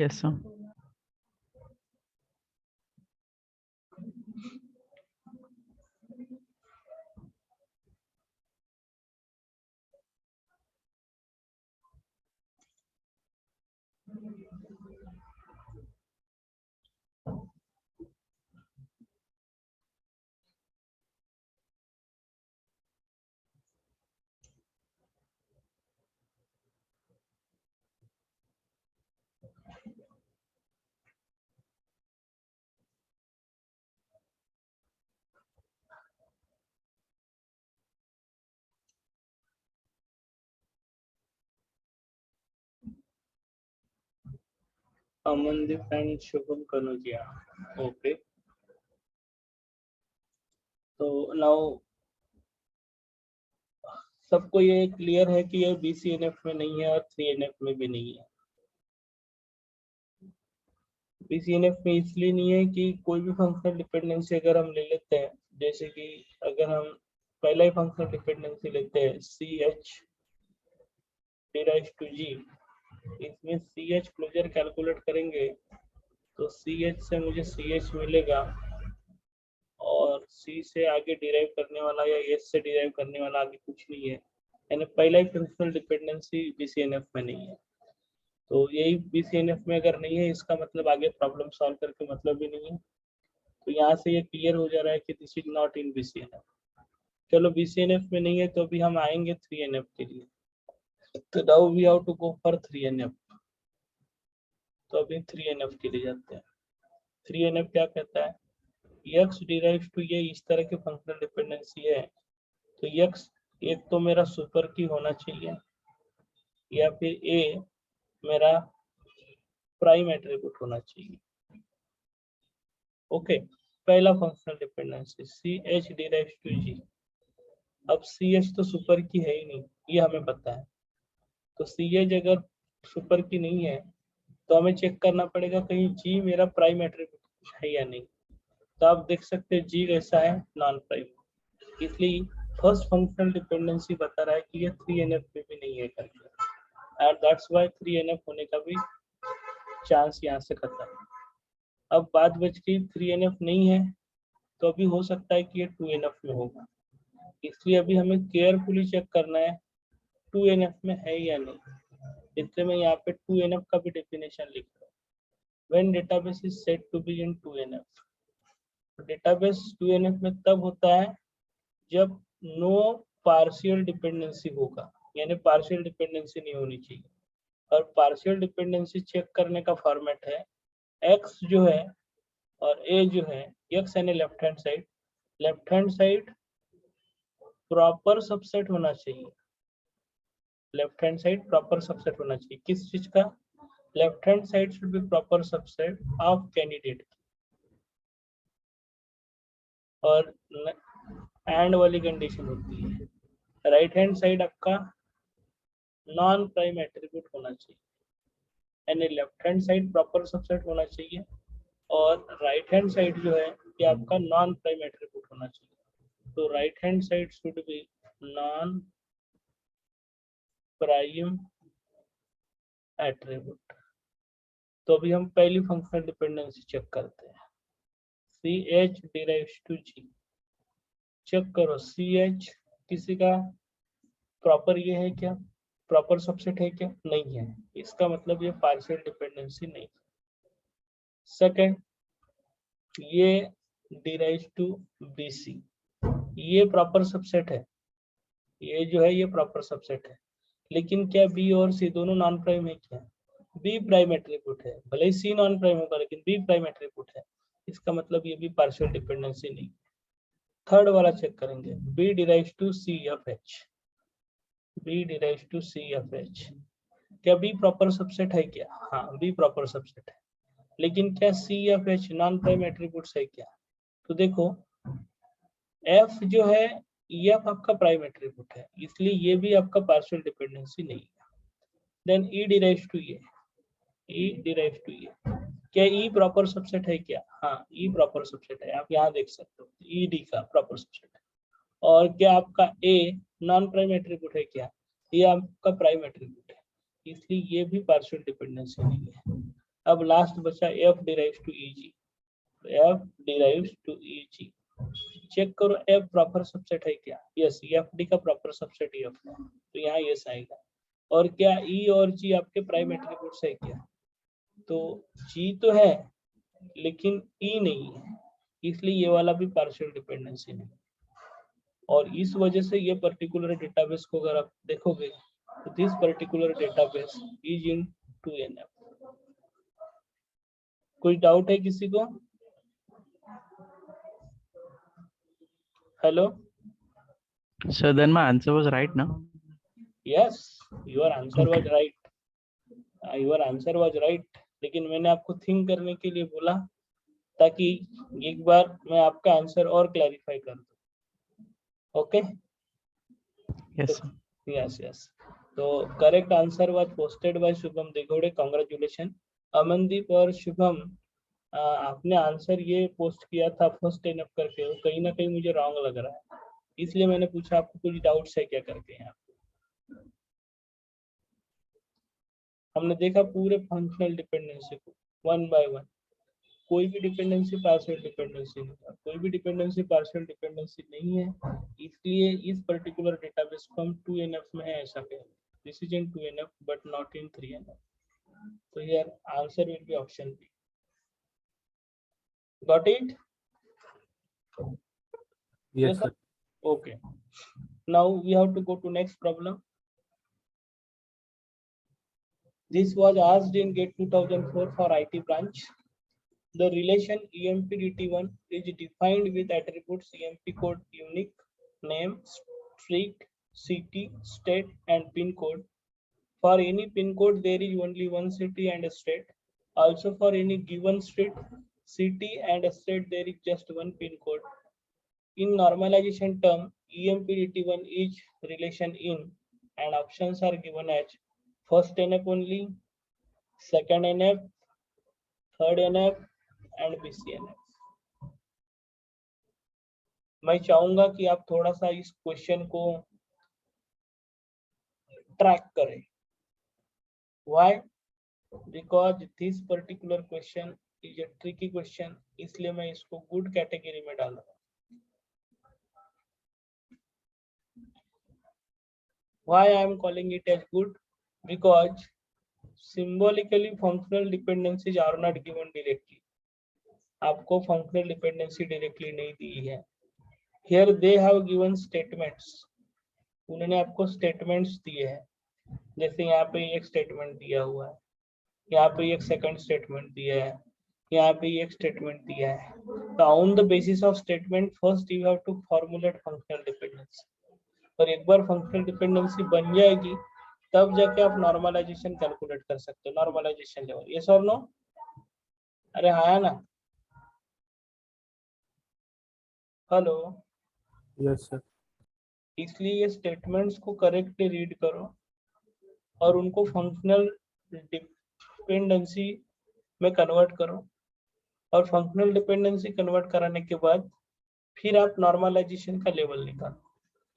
Yes sir. Amandeep and Shubham Kanodia. Okay. तो now सबको ये क्लियर है कि ये BCNF में नहीं है और 3NF में भी नहीं है। BCNF में इसलिए नहीं है कि कोई भी फंक्शनल डिपेंडेंसी अगर हम ले लेते हैं, जैसे कि अगर हम पहला ही फंक्शनल डिपेंडेंसी लेते हैं CH डिराइव्स टू G, इसमें CH क्लोजर कैलकुलेट करेंगे तो CH से मुझे CH मिलेगा और C से आगे डिराइव करने वाला या S से डिराइव करने वाला आगे कुछ नहीं है, यानी पहला ही फंक्शनल डिपेंडेंसी BCNF में नहीं है। तो यही BCNF में अगर नहीं है, इसका मतलब आगे प्रॉब्लम सॉल्व करके मतलब भी नहीं है। तो यहाँ से ये क्लियर हो जा रहा है कि this is not in BCNF। चलो BCNF में नहीं है तो अभी हम आएंगे 3NF के लिए। तो now we have to go for 3NF। तो अभी 3NF के लिए जाते हैं। 3NF क्या कहता है? x डिराइव्स टू, ये इस तरह की फंक्शनल डिपेंडेंसी है तो x एक तो मेरा सुपर की होना चाहिए या फिर a मेरा प्राइम एट्रीब्यूट होना चाहिए। ओके, पहला functional dependency CH derives to G। अब CH तो सुपर की है ही नहीं, ये हमें पता है। तो CH अगर सुपर की नहीं है तो हमें चेक करना पड़ेगा कहीं G मेरा प्राइम एट्रीब्यूट है या नहीं। तो आप देख सकते हैं G कैसा है, नॉन प्राइम, इसलिए फर्स्ट फंक्शनल डिपेंडेंसी बता रहा है कि ये 3NF में भी नहीं है करके, एंड दैट्स व्हाई 3NF होने का भी चांस यहाँ से खत्म। अब बात बच गई 3NF नहीं है तो अभी हो सकता है कि ये 2NF में होगा, इसलिए अभी हमें केयरफुली चेक करना है 2NF में है या नहीं। इसलिए मैं यहाँ पे 2NF का भी डेफिनेशन लिख रहा हूँ। When database is said to be in 2NF, database 2NF में तब होता है जब नो पार्शियल डिपेंडेंसी होगा, यानी पार्शियल डिपेंडेंसी नहीं होनी चाहिए। और पार्शियल डिपेंडेंसी चेक करने का फॉर्मेट है x जो है और a जो है, x यानी left hand side proper subset होना चाहिए। Left hand side proper subset होना चाहिए किस चीज का? Left hand side should be proper subset of candidate. और एंड वाली कंडीशन होती है राइट हैंड साइड आपका नॉन प्राइम एट्रीब्यूट होना चाहिए, यानी left hand side proper subset होना चाहिए और राइट हैंड साइड जो है ये आपका नॉन प्राइम एट्रीब्यूट होना चाहिए। तो right hand side should be non prime attribute. तो अभी हम पहली फंक्शनल डिपेंडेंसी चेक करते हैं। CH derives to G। Check करो CH किसी का प्रॉपर ये है क्या, प्रॉपर सबसेट है क्या, नहीं है, इसका मतलब ये पार्शियल डिपेंडेंसी नहीं। सेकंड, ये डिराइव्स टू BC, ये प्रॉपर सबसेट है, ये जो है ये प्रॉपर सबसेट है, लेकिन क्या B और C दोनों नॉन प्राइम है क्या, B प्राइम एट्रीब्यूट है, भले ही C नॉन प्राइम होगा लेकिन B प्राइम एट्रीब्यूट है, इसका मतलब ये भी पार्शियल डिपेंडेंसी नहीं। थर्ड वाला चेक करेंगे, B derives to CFH। B derives to CFH, क्या B प्रॉपर सबसेट है क्या, हाँ B प्रॉपर सबसेट है, लेकिन क्या CFH नॉन प्राइम एट्रीब्यूट्स है क्या, तो देखो F जो है F आपका प्राइम एट्रीब्यूट है, इसलिए ये भी आपका पार्शियल डिपेंडेंसी नहीं है। देन E डिराइव्स टू ये, E डिराइव्स टू ये, क्या E प्रॉपर सबसेट है क्या, हाँ E प्रॉपर सबसेट है, आप यहाँ देख सकते हो ED का प्रॉपर सबसेट है। और क्या आपका A नॉन प्राइम एट्रीब्यूट है क्या, ये आपका प्राइम एट्रीब्यूट है, इसलिए ये भी पार्शियल डिपेंडेंसी नहीं है। अब लास्ट बचा F derives to EG। F derives to EG, check करो F प्रॉपर सबसेट है क्या, यस FD का प्रॉपर सबसेट F है, तो यहाँ यस आएगा। और क्या E और G आपके प्राइम एट्रीब्यूट्स है क्या, तो G तो है लेकिन E नहीं है, इसलिए ये वाला भी पार्शियल डिपेंडेंसी नहीं। और इस वजह से ये पर्टिकुलर डेटाबेस को अगर आप देखोगे तो this particular database is in 2NF। कोई डाउट है किसी को? Hello So then my answer was right now. Yes your answer was Okay. Right, your answer was right, लेकिन मैंने आपको थिंक करने के लिए बोला ताकि एक बार मैं आपका आंसर और क्लैरिफाई कर दूं। Okay Yes, sir. Yes yes, तो correct answer was posted by Shubham Degode, congratulation. Amandeep और शुभम, आपने आंसर ये पोस्ट किया था फर्स्ट एनएफ करके, वो कहीं ना कहीं मुझे रॉन्ग लग रहा है, इसलिए मैंने पूछा आपको कुछ डाउट्स है क्या करके। यहाँ हमने देखा पूरे फंक्शनल डिपेंडेंसी को वन बाय वन, कोई भी डिपेंडेंसी पार्शियल डिपेंडेंसी नहीं है, कोई भी डिपेंडेंसी पार्शियल डिपेंडेंसी नहीं है, इसलिए इस पर्टिकुलर डेटाबेस को हम 2NF में है ऐसा कहेंगे। This is in 2NF but not in 3NF, तो here answer will be option B. Got it? Yes, sir. Okay, now we have to go to next problem. This was asked in GATE 2004 for IT branch. The relation EMP-DT1 is defined with attributes EMP code unique, name, street, city, state, and pin code. For any pin code, there is only one city and a state. Also, for any given street, city, and a state, there is just one pin code. In normalization term, EMP-DT1 is relation in, and options are given as first NF only, second NF, third NF, and BCNF. मैं चाहूंगा कि आप थोड़ा सा इस question को track करें। Why? Because this particular question is a tricky question, इसलिए मैं इसको गुड कैटेगरी में डाल रहा हूँ। Why I am calling it as good? Because symbolically functional dependencies are not given directly. आपको functional dependency directly नहीं दी है। Here they have given statements. उन्होंने आपको statements दिए हैं, जैसे यहाँ पे एक statement दिया हुआ है, यहाँ पे एक second statement दिया है, यहाँ पे एक statement दिया है। So on the basis of statement, first you have to formulate functional dependency. और एक बार फंक्शनल डिपेंडेंसी बन जाएगी तब जाके आप नॉर्मलाइजेशन कैलकुलेट कर सकते हो, नॉर्मलाइजेशन लेवल। यस और नो? अरे हाँ ना? Hello, Yes, sir. इसलिए ये स्टेटमेंट्स को करेक्टली रीड करो और उनको फंक्शनल डिपेंडेंसी में कन्वर्ट करो, और फंक्शनल डिपेंडेंसी कन्वर्ट कराने के बाद फिर आप नॉर्मलाइजेशन का लेवल निकालो।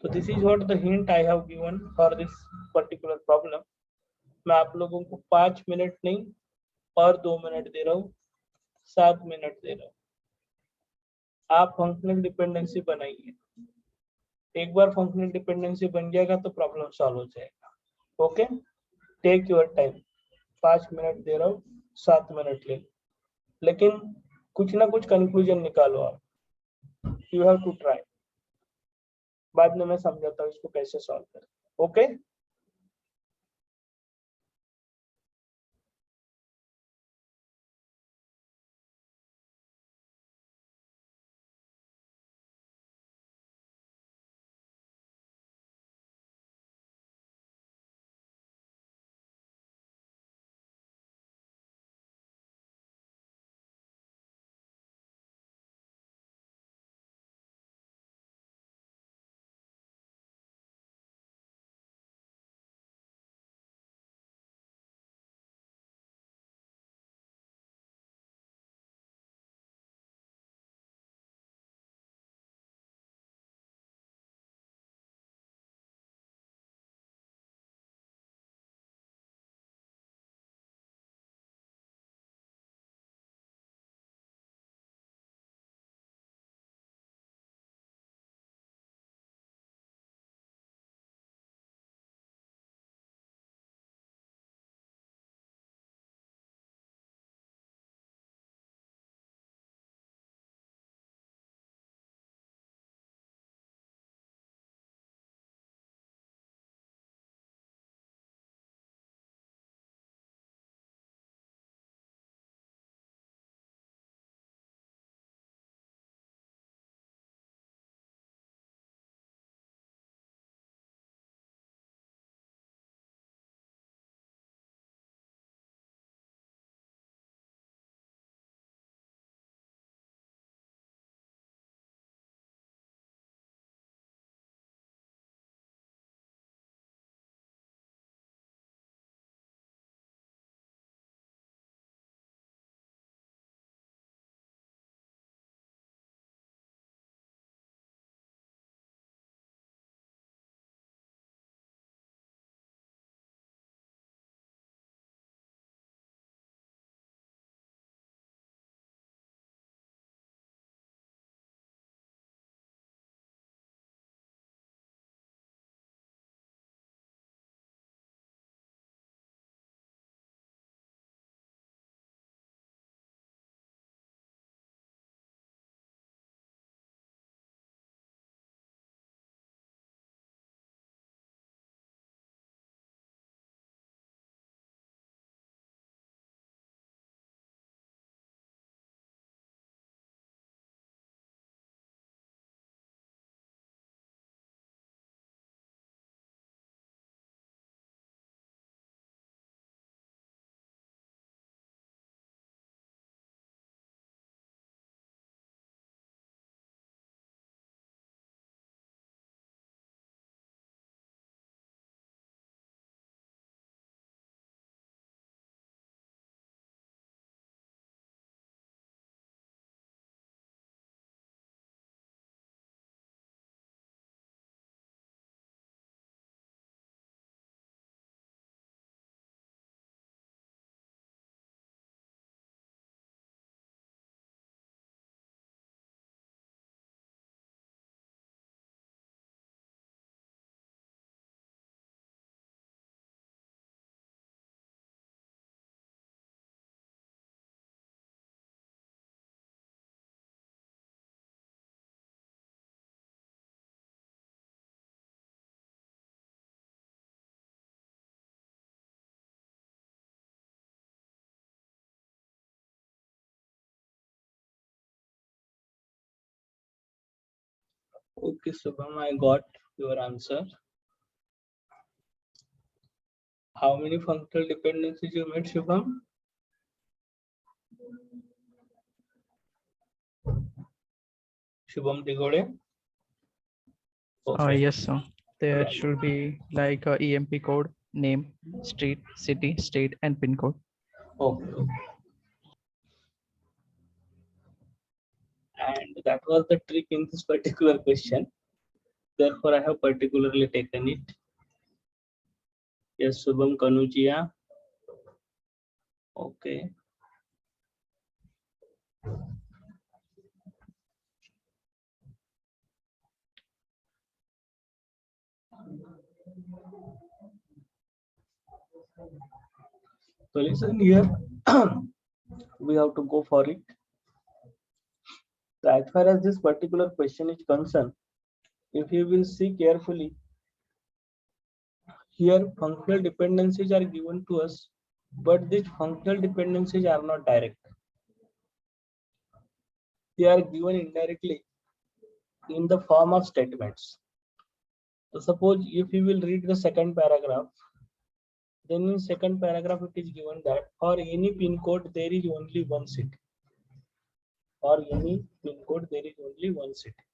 So this is what the hint I have given for this particular problem. मैं आप लोगों को 5 मिनट नहीं और 2 मिनट दे रहा हूँ, 7 मिनट दे रहा हूँ. आप फंक्शनल डिपेंडेंसी बनाइए. एक बार फंक्शनल डिपेंडेंसी बन जाएगा तो प्रॉब्लम सॉल्व हो जाएगा. Okay, take your time. 5 minute दे रहा हूँ, 7 मिनट ले, लेकिन कुछ ना कुछ कंक्लूजन निकालो आप. You have to try. बाद में मैं समझाता हूँ इसको कैसे सॉल्व करें. Okay, okay, Shubham, I got your answer. How many functional dependencies you made, Shubham? Shubham Digode? Okay. Yes, sir. There Right. should be like a EMP code, name, street, city, state, and pin code. Okay. And that was the trick in this particular question. therefore I have particularly taken it. Yes, Shubham Kanujia. Okay. So listen here, we have to go for it. So as far as this particular question is concerned, if you will see carefully, here functional dependencies are given to us, but these functional dependencies are not direct. They are given indirectly in the form of statements. So suppose if you will read the second paragraph, then in second paragraph it is given that for any pin code there is only one city. For any pin code there is only one city.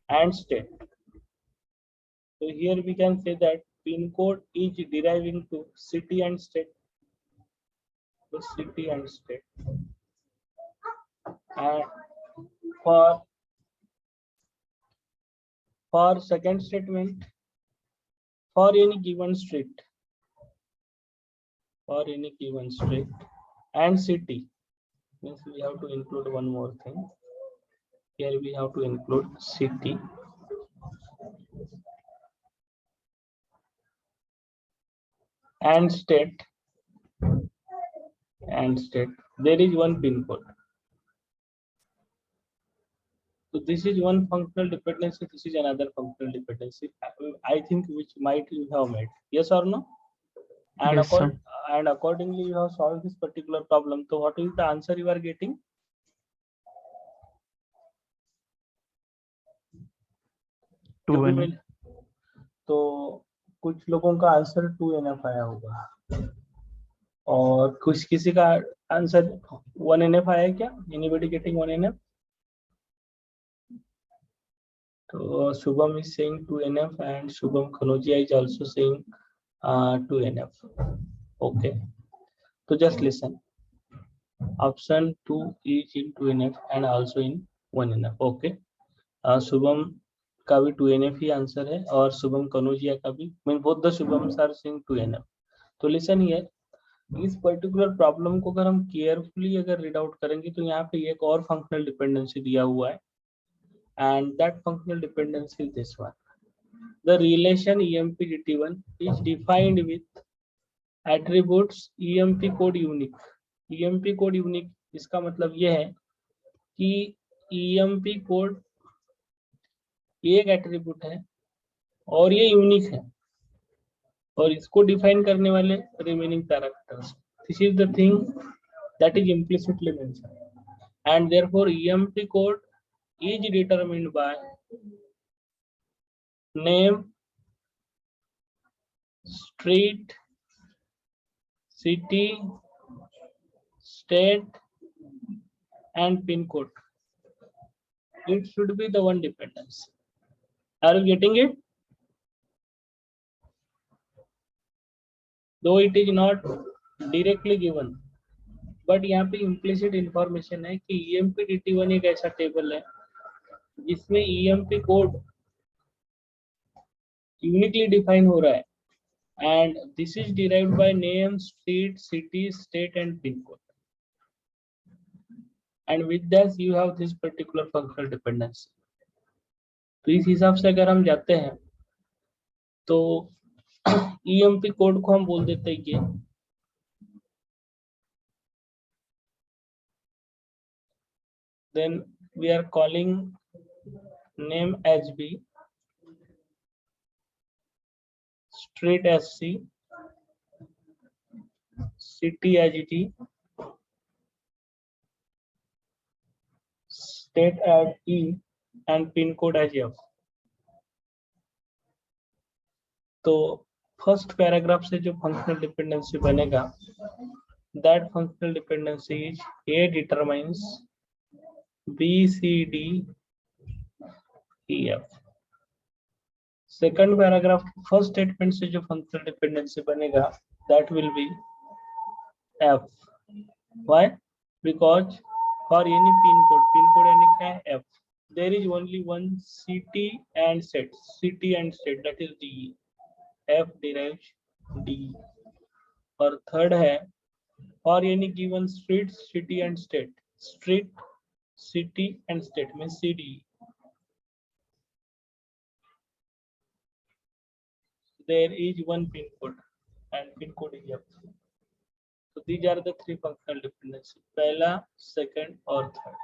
And state. So here we can say that pin code is deriving to city and state. So city and state. And for second statement, for any given street, and city, means we have to include one more thing. Here we have to include city and state, there is one pin code. So this is one functional dependency, this is another functional dependency, I think, which might you have made. Yes or no? And Yes, sir. accordingly you have solved this particular problem. So what is the answer you are getting? Two and तो कुछ लोगों का answer 2NF आया होगा और कुछ किसी का आंसर 1NF आया क्या? Anybody getting 1NF? So Shubham is saying 2NF and Shubham Khanojia is also saying 2NF. Okay. So just listen. Option 2 is in 2NF and also in 1NF. Okay. Shubham का भी 2NF ही answer है और शुभम कनौजिया का भी, mean both the Shubhams are saying 2NF. तो listen here, इस particular problem को अगर हम केयरफुली अगर रीड आउट करेंगे तो यहाँ पे एक और फंक्शनल डिपेंडेंसी दिया हुआ है and that functional dependency is this one. The relation EMP-DT1 is defined with attributes EMP code unique. EMP code unique इसका मतलब यह है कि EMP कोड एक एट्रीब्यूट है और ये यूनिक है और इसको डिफाइन करने वाले remaining parameters. This is the thing that is implicitly mentioned and therefore EMP code is determined by name, street, city, state and pin code. It should be the one dependency. Are you getting it? Though it is not directly given, but यहाँ पे implicit information है कि EMP-DT1 एक ऐसा table है जिसमें EMP code uniquely define हो रहा है and this is derived by name, street, city, state and pin code. And with that you have this particular functional dependency. तो इस हिसाब से अगर हम जाते हैं तो EMP कोड को हम बोल देते हैं ये then we are calling name as B, street as C, city as T, state as E and pin code as F. तो फर्स्ट पैराग्राफ से जो फंक्शनल डिपेंडेंसी बनेगा that functional dependency is A determines B, C, D, E, F. Second paragraph first statement से जो functional dependency बनेगा that will B F. Why? Because for any pin code यानी क्या है F. there is only one city and state, that is D. F derives D. और third है for any given street, city and state, street, city and state means CD. There is one pin code and pin code is F. So these are the three functional dependency, पहला, second और third.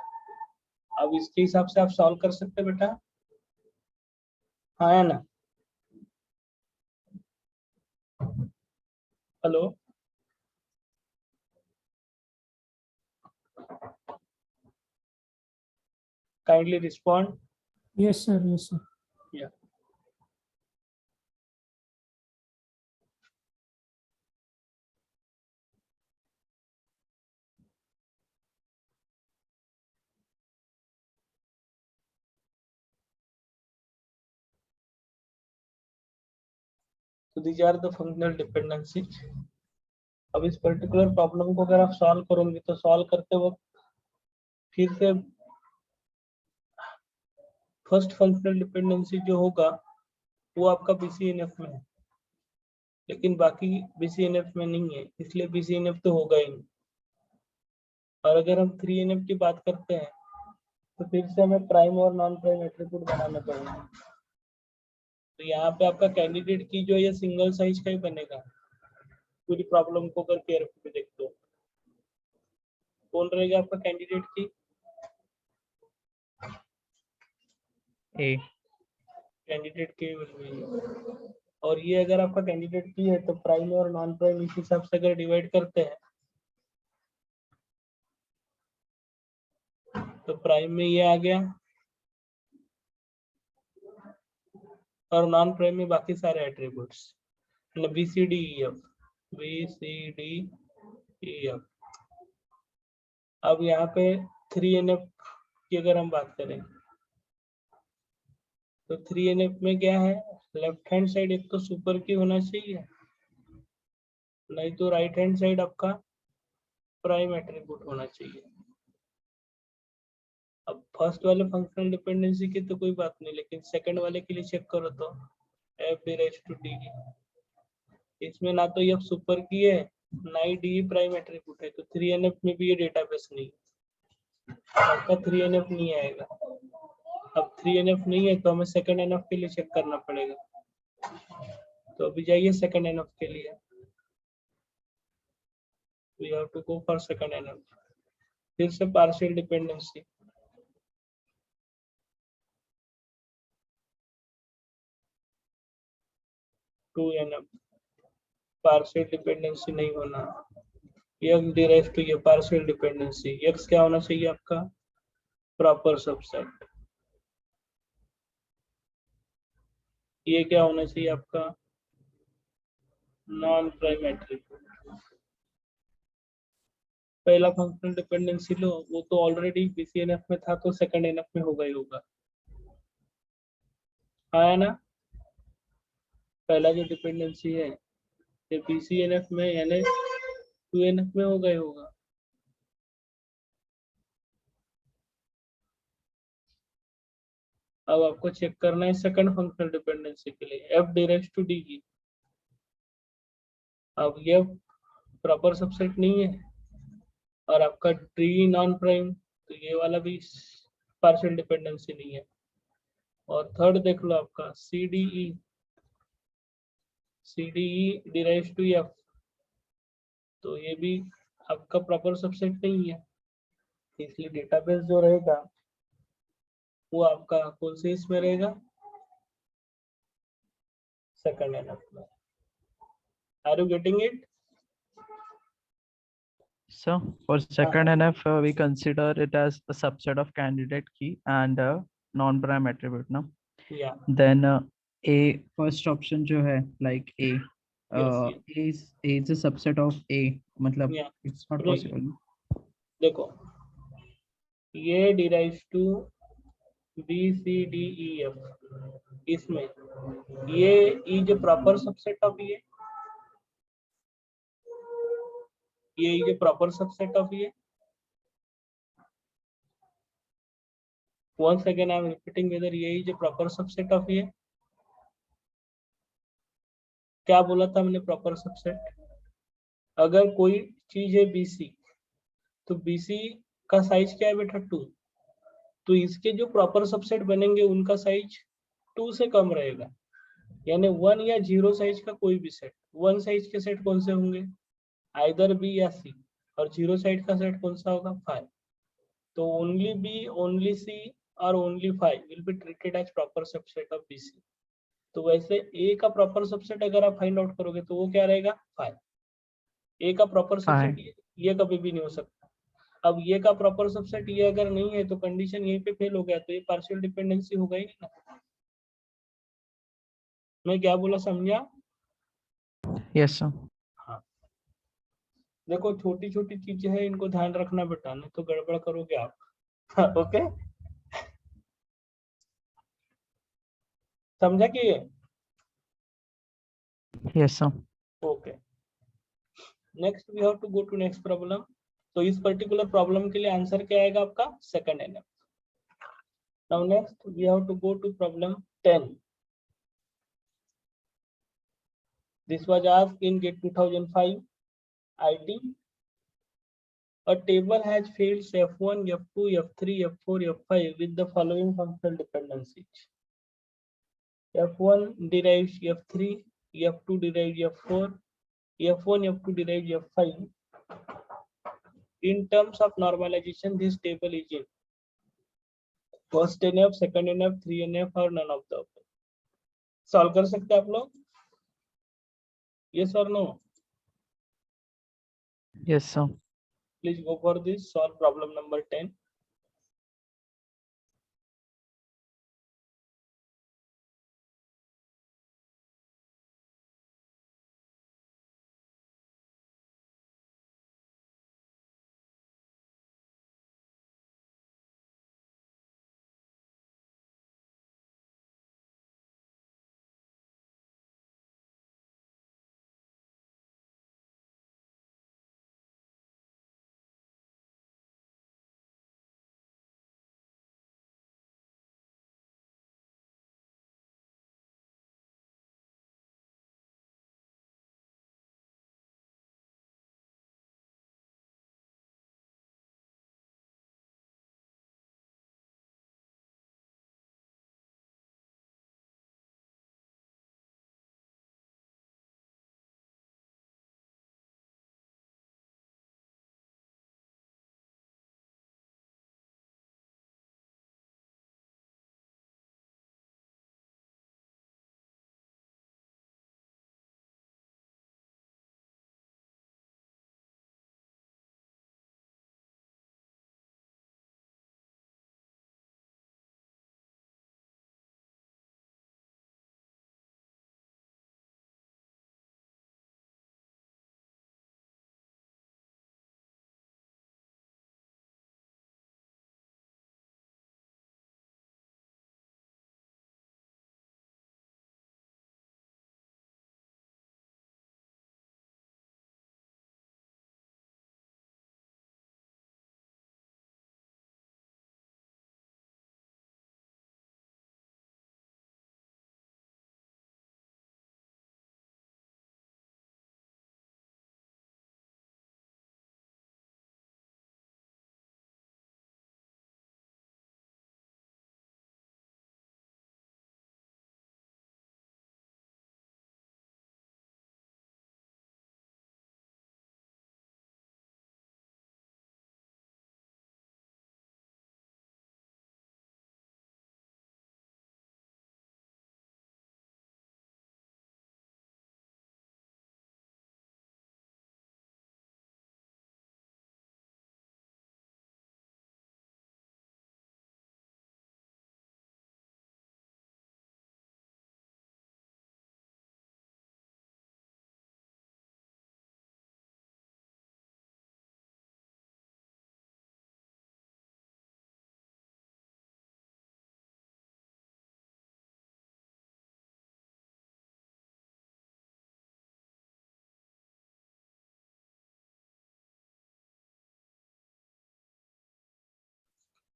अब इसके हिसाब से आप solve कर सकते हैं बेटा, हाँ है ना? Hello, kindly respond. Yes, sir. Yes, sir. Yeah. So these are the functional dependencies. अब इस पर्टिकुलर प्रॉब्लम को अगर आप सॉल्व करोगे तो सॉल्व करते वक्त फिर से फर्स्ट फंक्शनल डिपेंडेंसी जो होगा वो आपका BCNF में है, लेकिन बाकी BCNF में नहीं है, इसलिए BCNF तो होगा ही नहीं. और अगर हम 3NF की बात करते हैं तो फिर से हमें प्राइम और नॉन प्राइम एट्रीब्यूट बनाना पड़ेगा. तो यहाँ पे आपका कैंडिडेट की जो ये सिंगल साइज का ही बनेगा. पूरी प्रॉब्लम को अगर केयरफुली देखते हो, कौन रहेगा आपका कैंडिडेट की? ए. कैंडिडेट के और ये अगर आपका कैंडिडेट की है तो प्राइम और नॉन प्राइम इस हिसाब से अगर डिवाइड करते हैं तो प्राइम में ये आ गया और नॉन प्राइम में बाकी सारे एट्रीब्यूट्स, मतलब BCDEF. अब यहाँ पे 3NF की अगर हम बात करें तो 3NF में क्या है, लेफ्ट हैंड साइड एक तो सुपर की होना चाहिए, नहीं तो राइट हैंड साइड आपका प्राइम एट्रीब्यूट होना चाहिए. अब फर्स्ट वाले फंक्शनल डिपेंडेंसी की तो कोई बात नहीं, लेकिन सेकंड वाले के लिए चेक करो तो F डिराइव्स टू D, इसमें ना तो F सुपर की है ना ही D प्राइम एट्रीब्यूट है, तो 3NF में भी ये डेटाबेस नहीं है, आपका 3NF नहीं आएगा. अब 3NF नहीं है तो हमें सेकंड NF के लिए चेक करना पड़ेगा. तो अभी जाइए सेकंड NF के लिए, we have to go for second NF. फिर से partial dependency, two NF, partial dependency नहीं होना. X डिराइव्स टू ये पार्शियल डिपेंडेंसी, X क्या होना चाहिए आपका? Proper subset. ये क्या होना चाहिए आपका? Non prime attribute. पहला फंक्शनल डिपेंडेंसी लो, वो तो ऑलरेडी BCNF में था तो सेकंड NF में होगा ही होगा, आया ना? पहला जो डिपेंडेंसी है ये BCNF में यानी 2NF में होगा ही होगा. अब आपको चेक करना है सेकंड फंक्शनल डिपेंडेंसी के लिए F डिराइव्स टू D की. अब ये प्रॉपर सबसेट नहीं है और आपका D नॉन प्राइम, तो ये वाला भी पार्शियल डिपेंडेंसी नहीं है. और थर्ड देख लो आपका CDE डिराइव्स टू F, तो ये भी आपका प्रॉपर सबसेट नहीं है, इसलिए डेटाबेस जो रहेगा वो आपका कौन से इसमें रहेगा? सेकंड NF में. Are you getting it? So for second NF, we consider it as a subset of candidate key and a non-prime attribute. No. या Then A, first option जो है like A, yes. A is a subset of A. मतलब Yeah. it's not Right. possible. देखो ये derives to BCDEF, इसमें ये is a proper subset of ये is a proper subset of ये. once again I am repeating whether A is a proper subset of A. क्या बोला था हमने प्रॉपर सबसेट? अगर कोई चीज है BC तो BC का साइज क्या है बेटा 2, तो इसके जो प्रॉपर सबसेट बनेंगे उनका साइज 2 से कम रहेगा, यानी 1 या 0 साइज का कोई भी सेट। 1 साइज के सेट कौन से होंगे? आइदर B या C, और 0 साइज का सेट कौन सा होगा? 5। तो ओनली B, ओनली C और only 5 will be treated as proper subset of BC। तो वैसे A का प्रॉपर सबसेट अगर आप फाइंड आउट करोगे तो वो क्या रहेगा? 5। A का प्रॉपर सबसेट ये कभी भी नहीं हो सकता। अब ये का प्रॉपर सबसेट ये अगर नहीं है तो कंडीशन यहीं पे फेल हो गया, तो ये पार्शियल डिपेंडेंसी होगा ही नहीं ना। मैं क्या बोला समझा? Yes sir. हाँ, देखो छोटी छोटी चीजें हैं, इनको ध्यान रखना बेटा, नहीं तो गड़बड़ करोगे आप। हाँ, ओके, समझा कि ये? Yes sir. Okay, next we have to go to next problem. तो इस पर्टिकुलर प्रॉब्लम के लिए आंसर क्या आएगा आपका? Second NF. Now next we have to go to problem 10। This was asked in GATE 2005 IT. A table has fields F1, F2, F3, F4, F5 with the following functional dependencies. F1 derives F3, F2 derives F4, F1, F2 derives F5. In terms of normalization, this table is in first NF, second NF, 3NF or none of the above. Solve कर सकते हैं आप लोग? Yes or no? Yes sir. Please go for this. Solve problem number 10.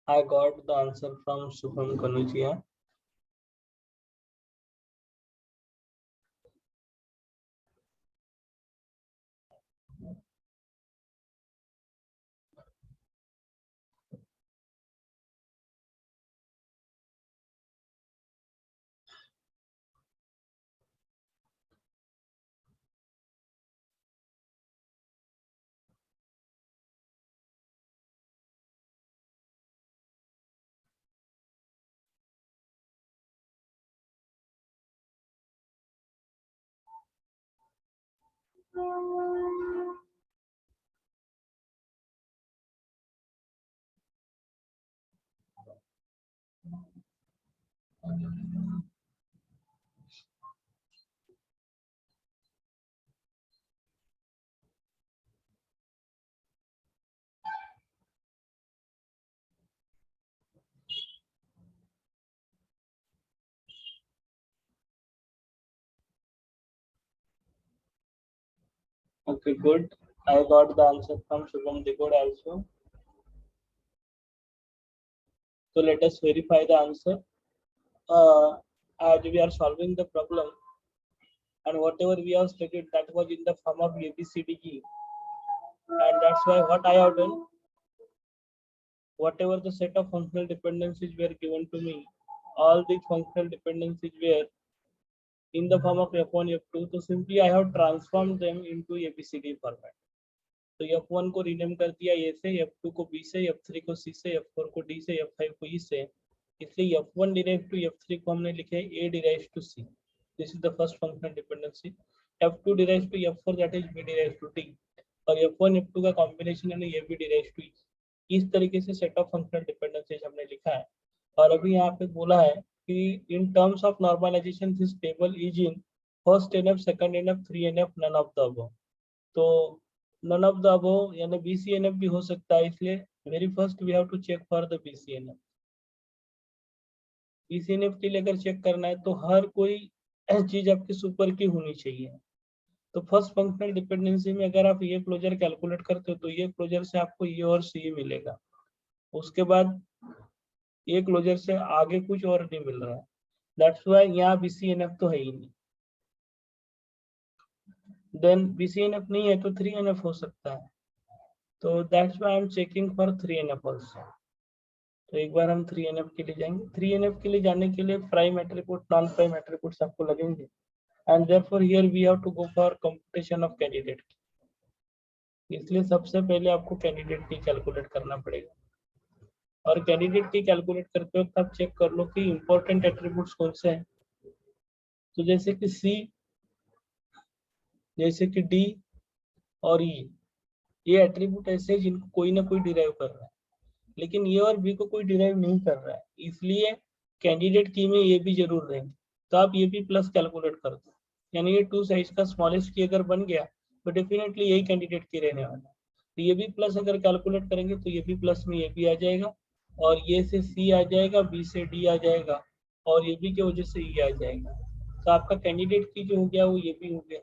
I got the answer from Shubham Kanuchia. Okay, good. I got the answer from Shubham Digod also. So let us verify the answer. As we are solving the problem, and whatever we have stated, that was in the form of ABCDE, and that's why what I have done, whatever the set of functional dependencies were given to me, all these functional dependencies were in the form of F1, F2. So simply I have transformed them into ABCD format. तो F1 को rename कर दिया A से, F2 को B से, F3 को C से, F4 को D से, F5 को E से. इसलिए F1 derives to F3 को हमने लिखे A derives to C. This is the first functional dependency. F2 derives to F4, that is B derives to D. और F1 F2 का कॉम्बिनेशन है A B derives to E. इस तरीके से set of functional dependencies हमने लिखा है. और अभी यहाँ पे बोला है कि in terms of normalization this table is in first NF, second NF, 3NF, none of the above. तो none of the above यानी BCNF भी हो सकता है, इसलिए very first we have to check for the BCNF. BCNF के लिए अगर चेक करना है तो हर कोई चीज आपकी सुपर की होनी चाहिए. तो फर्स्ट फंक्शनल डिपेंडेंसी में अगर आप ये क्लोजर कैलकुलेट करते हो तो ये क्लोजर से आपको ये और सी मिलेगा. उसके बाद ये क्लोजर से आगे कुछ और नहीं मिल रहा है. दैट्स व्हाई यहाँ BCNF तो है ही नहीं. देन BCNF नहीं है तो 3NF हो सकता है. तो that's why I am checking for 3NF also. तो एक बार हम 3NF के लिए जाएंगे. 3NF के लिए जाने के लिए prime attribute, non prime attributes आपको लगेंगे. And therefore here we have to go for computation of candidate. इसलिए सबसे पहले आपको कैंडिडेट की कैलकुलेट करना पड़ेगा. और कैंडिडेट की कैलकुलेट करते वक्त आप चेक कर लो कि इंपॉर्टेंट एट्रीब्यूट्स कौन से हैं. तो जैसे कि C, जैसे कि D और E, ये एट्रीब्यूट ऐसे हैं जिनको कोई ना कोई डिराइव कर रहा है, लेकिन ये और B को कोई डिराइव नहीं कर रहा है. इसलिए कैंडिडेट की में ये भी जरूर रहेंगे. तो आप ये भी प्लस कैलकुलेट कर दो. यानी ये 2 साइज का स्मॉलेस्ट की अगर बन गया तो डेफिनेटली यही कैंडिडेट की रहने वाला है. तो ये भी प्लस अगर कैलकुलेट करेंगे तो ये भी प्लस में ये भी आ जाएगा, और ये से C आ जाएगा, B से D आ जाएगा, और ये भी की वजह से E आ जाएगा. तो आपका कैंडिडेट की जो हो गया वो ये भी हो गया.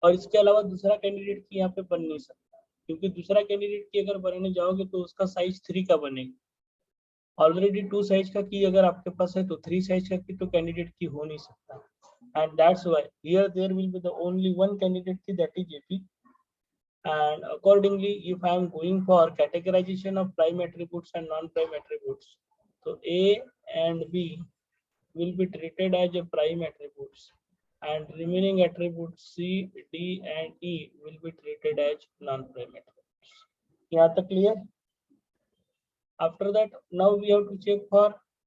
और इसके अलावा दूसरा कैंडिडेट की यहाँ पे बन नहीं सकता, क्योंकि दूसरा कैंडिडेट की अगर बनाने जाओगे तो उसका साइज 3 का बनेगा. ऑलरेडी 2 साइज का की अगर आपके पास है तो 3 साइज का की तो कैंडिडेट की हो नहीं सकता. And that's why here there will be the only one candidate key, that is AP. And accordingly, if I am going for categorization of prime attributes and non-prime attributes, so A and B will be treated as a prime attributes, and remaining attributes C, D and E will be treated as non-prime attributes. यहाँ तक clear? After that, now we have to check for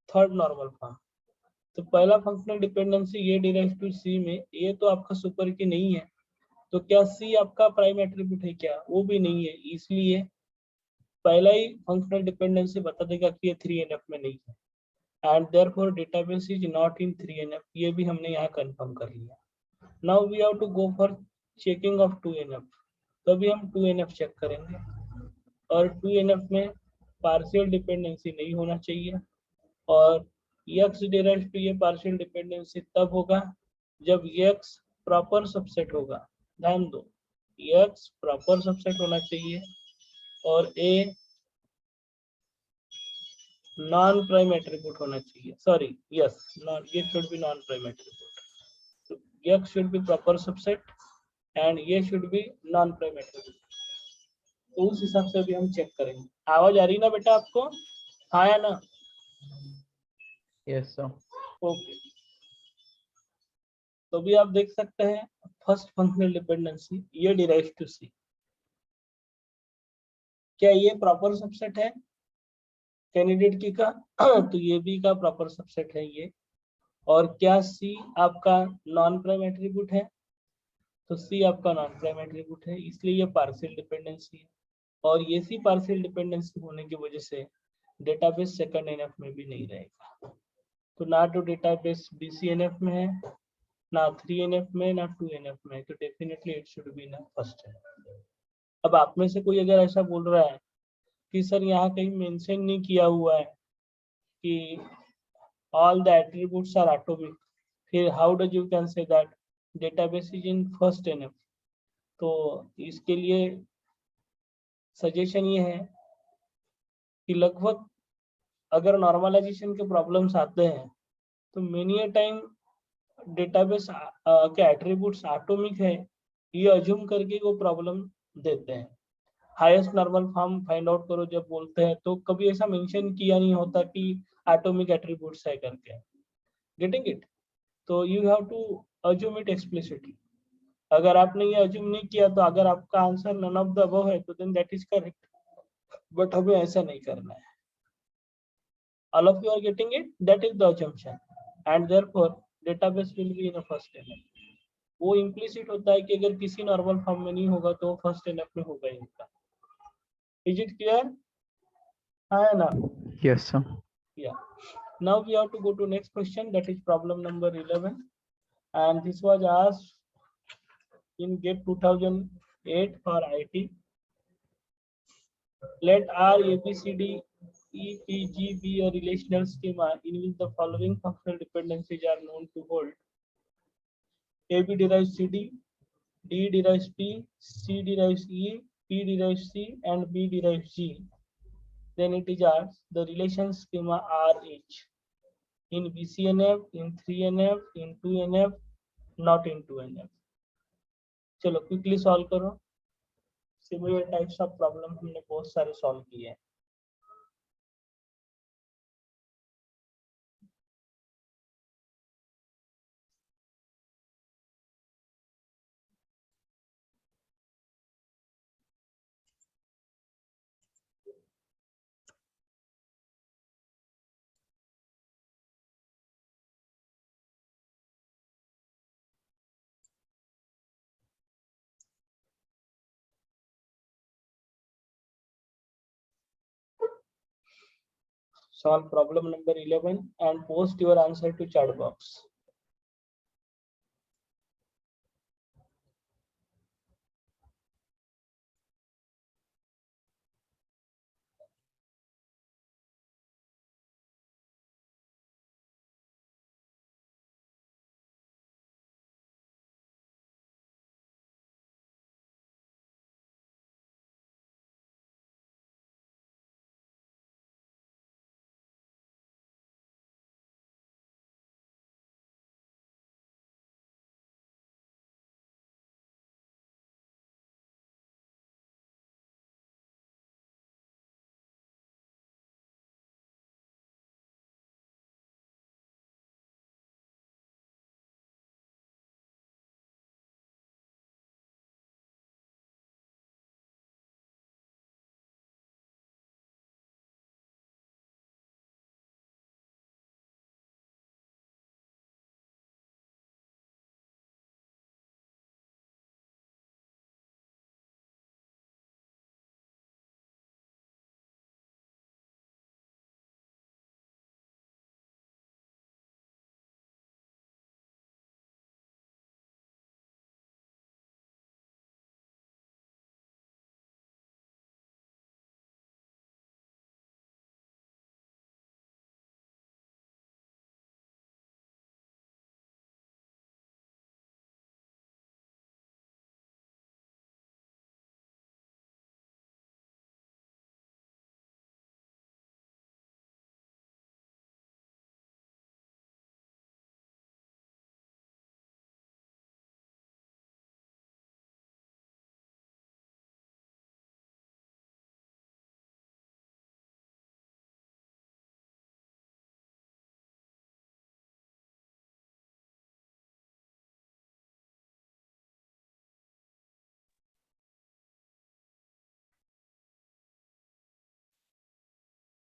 third normal form. तो पहला functional dependency ये derives to C में, ये तो आपका super की नहीं है, तो क्या C आपका प्राइम एट्रीब्यूट है क्या? वो भी नहीं है. इसलिए पहला ही फंक्शनल डिपेंडेंसी बता देगा कि ये 3NF में नहीं है. And therefore database is not in 3NF. ये भी हमने यहाँ कंफर्म कर लिया. Now we have to go for checking of 2NF. तो अभी हम 2NF चेक करेंगे, और 2NF में पार्शियल डिपेंडेंसी नहीं होना चाहिए. और X डिराइव्स टू ये पार्शियल डिपेंडेंसी तब होगा जब X प्रॉपर सबसेट होगा. ध्यान दो, X प्रॉपर सबसेट होना चाहिए, और A नॉन प्राइम एट्रीब्यूट होना चाहिए, सॉरी यस, नॉन, ये should be non prime attribute, तो x should be proper subset and ये should be non prime attribute. तो उस हिसाब से भी हम चेक करेंगे। आवाज आ रही ना बेटा आपको, हाँ या ना? Yes sir. ओके, तो भी आप देख सकते हैं फर्स्ट फंक्शनल डिपेंडेंसी ये डिराइव्स टू सी, क्या ये प्रॉपर सबसेट है कैंडिडेट की का? तो ये भी का प्रॉपर सबसेट है ये। और क्या सी आपका नॉन प्राइम एट्रीब्यूट है? तो सी आपका नॉन प्राइम एट्रीब्यूट है, इसलिए ये पार्शियल डिपेंडेंसी है। और ये सी पार्शियल डिपेंडेंसी होने की वजह से डेटाबेस सेकंड एनएफ में भी नहीं रहेगा। तो ना तो डेटाबेस बीसीएनएफ में है, ना 3NF में, ना 2NF में, तो डेफिनेटली इट शुड बी ना फर्स्ट एनएफ। अब आप में से कोई अगर ऐसा बोल रहा है कि सर यहाँ कहीं मेंशन नहीं किया हुआ है कि all the attributes are atomic, फिर how does you can say that database is in first NF? तो इसके लिए सजेशन ये है कि लगभग अगर नॉर्मलाइजेशन के प्रॉब्लम्स आते हैं तो मेनी टाइम डेटाबेस के एट्रीब्यूट्स एटॉमिक है ये अज्यूम करके वो प्रॉब्लम देते हैं। Highest normal form find out करो जब बोलते हैं तो कभी ऐसा मेंशन किया नहीं होता कि एटॉमिक एट्रीब्यूट्स है करके, गेटिंग इट? तो you have to assume it explicitly. अगर आपने ये अज्यूम नहीं किया तो अगर आपका answer none of the above है तो then that is correct, but हमें ऐसा नहीं करना है। All of you are getting it? That is the assumption and therefore database will be in a first NF. वो इम्प्लिसिट होता है कि अगर किसी नॉर्मल फॉर्म में नहीं होगा तो फर्स्ट एनएफ में होगा ही होगा। Is it clear? हाँ ना? Yes sir. Yeah. Now we have to go to next question, that is problem number 11, and this was asked in GATE 2008 for IT. Let R A B C D E P G be a relational schema in which the following functional dependencies are known to hold: AB derives CD, D derives P, C derives E, P derives C, and B derives G. Then it is asked the relation schema RH in BCNF, in 3NF, in 2NF, not in 2NF. चलो quickly solve करो। Similar types of problem हमने बहुत सारे solve किए हैं। Solve problem number 11 and post your answer to chat box.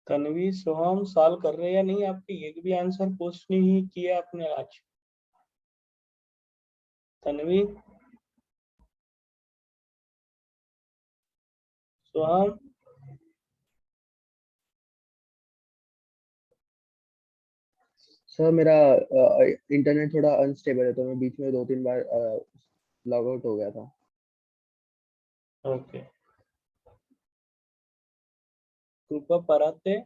Tanvi Soham solve कर रहे हैं या नहीं? आपके एक भी आंसर पोस्ट नहीं किया आपने आज। तन्वी सोहम सर मेरा इंटरनेट थोड़ा अनस्टेबल है तो मैं बीच में 2-3 बार लॉग आउट हो गया था। ओके कृपा पराते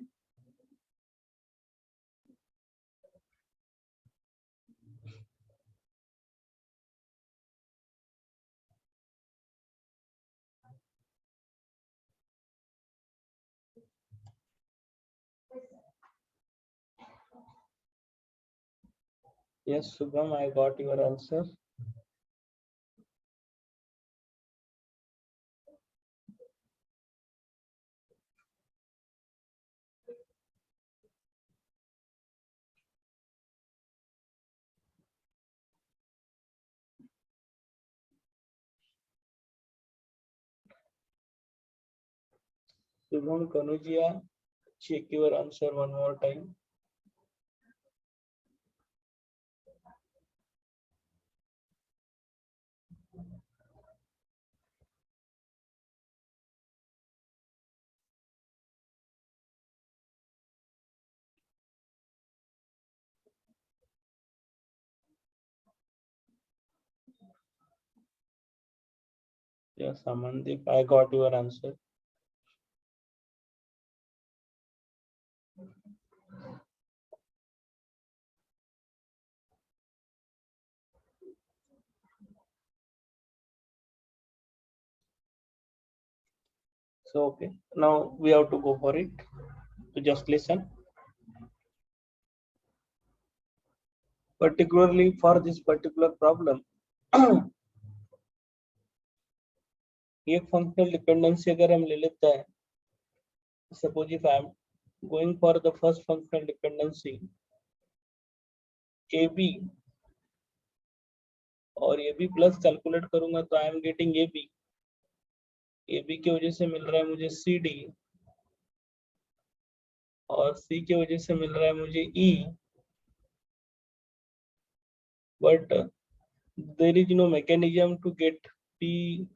Yes, Shubham, I got your answer. Shubham Kanujia, check your answer one more time. Yes, Amandeep, I got your answer. So, okay, now we have to go for it. So just listen. Particularly for this particular problem, एक functional dependency अगर हम ले लेते हैं, suppose if I am going for the first functional dependency AB और AB plus calculate करूंगा तो I am getting AB. AB की वजह से मिल रहा है मुझे CD और C की वजह से मिल रहा है मुझे E. But there is no mechanism to get B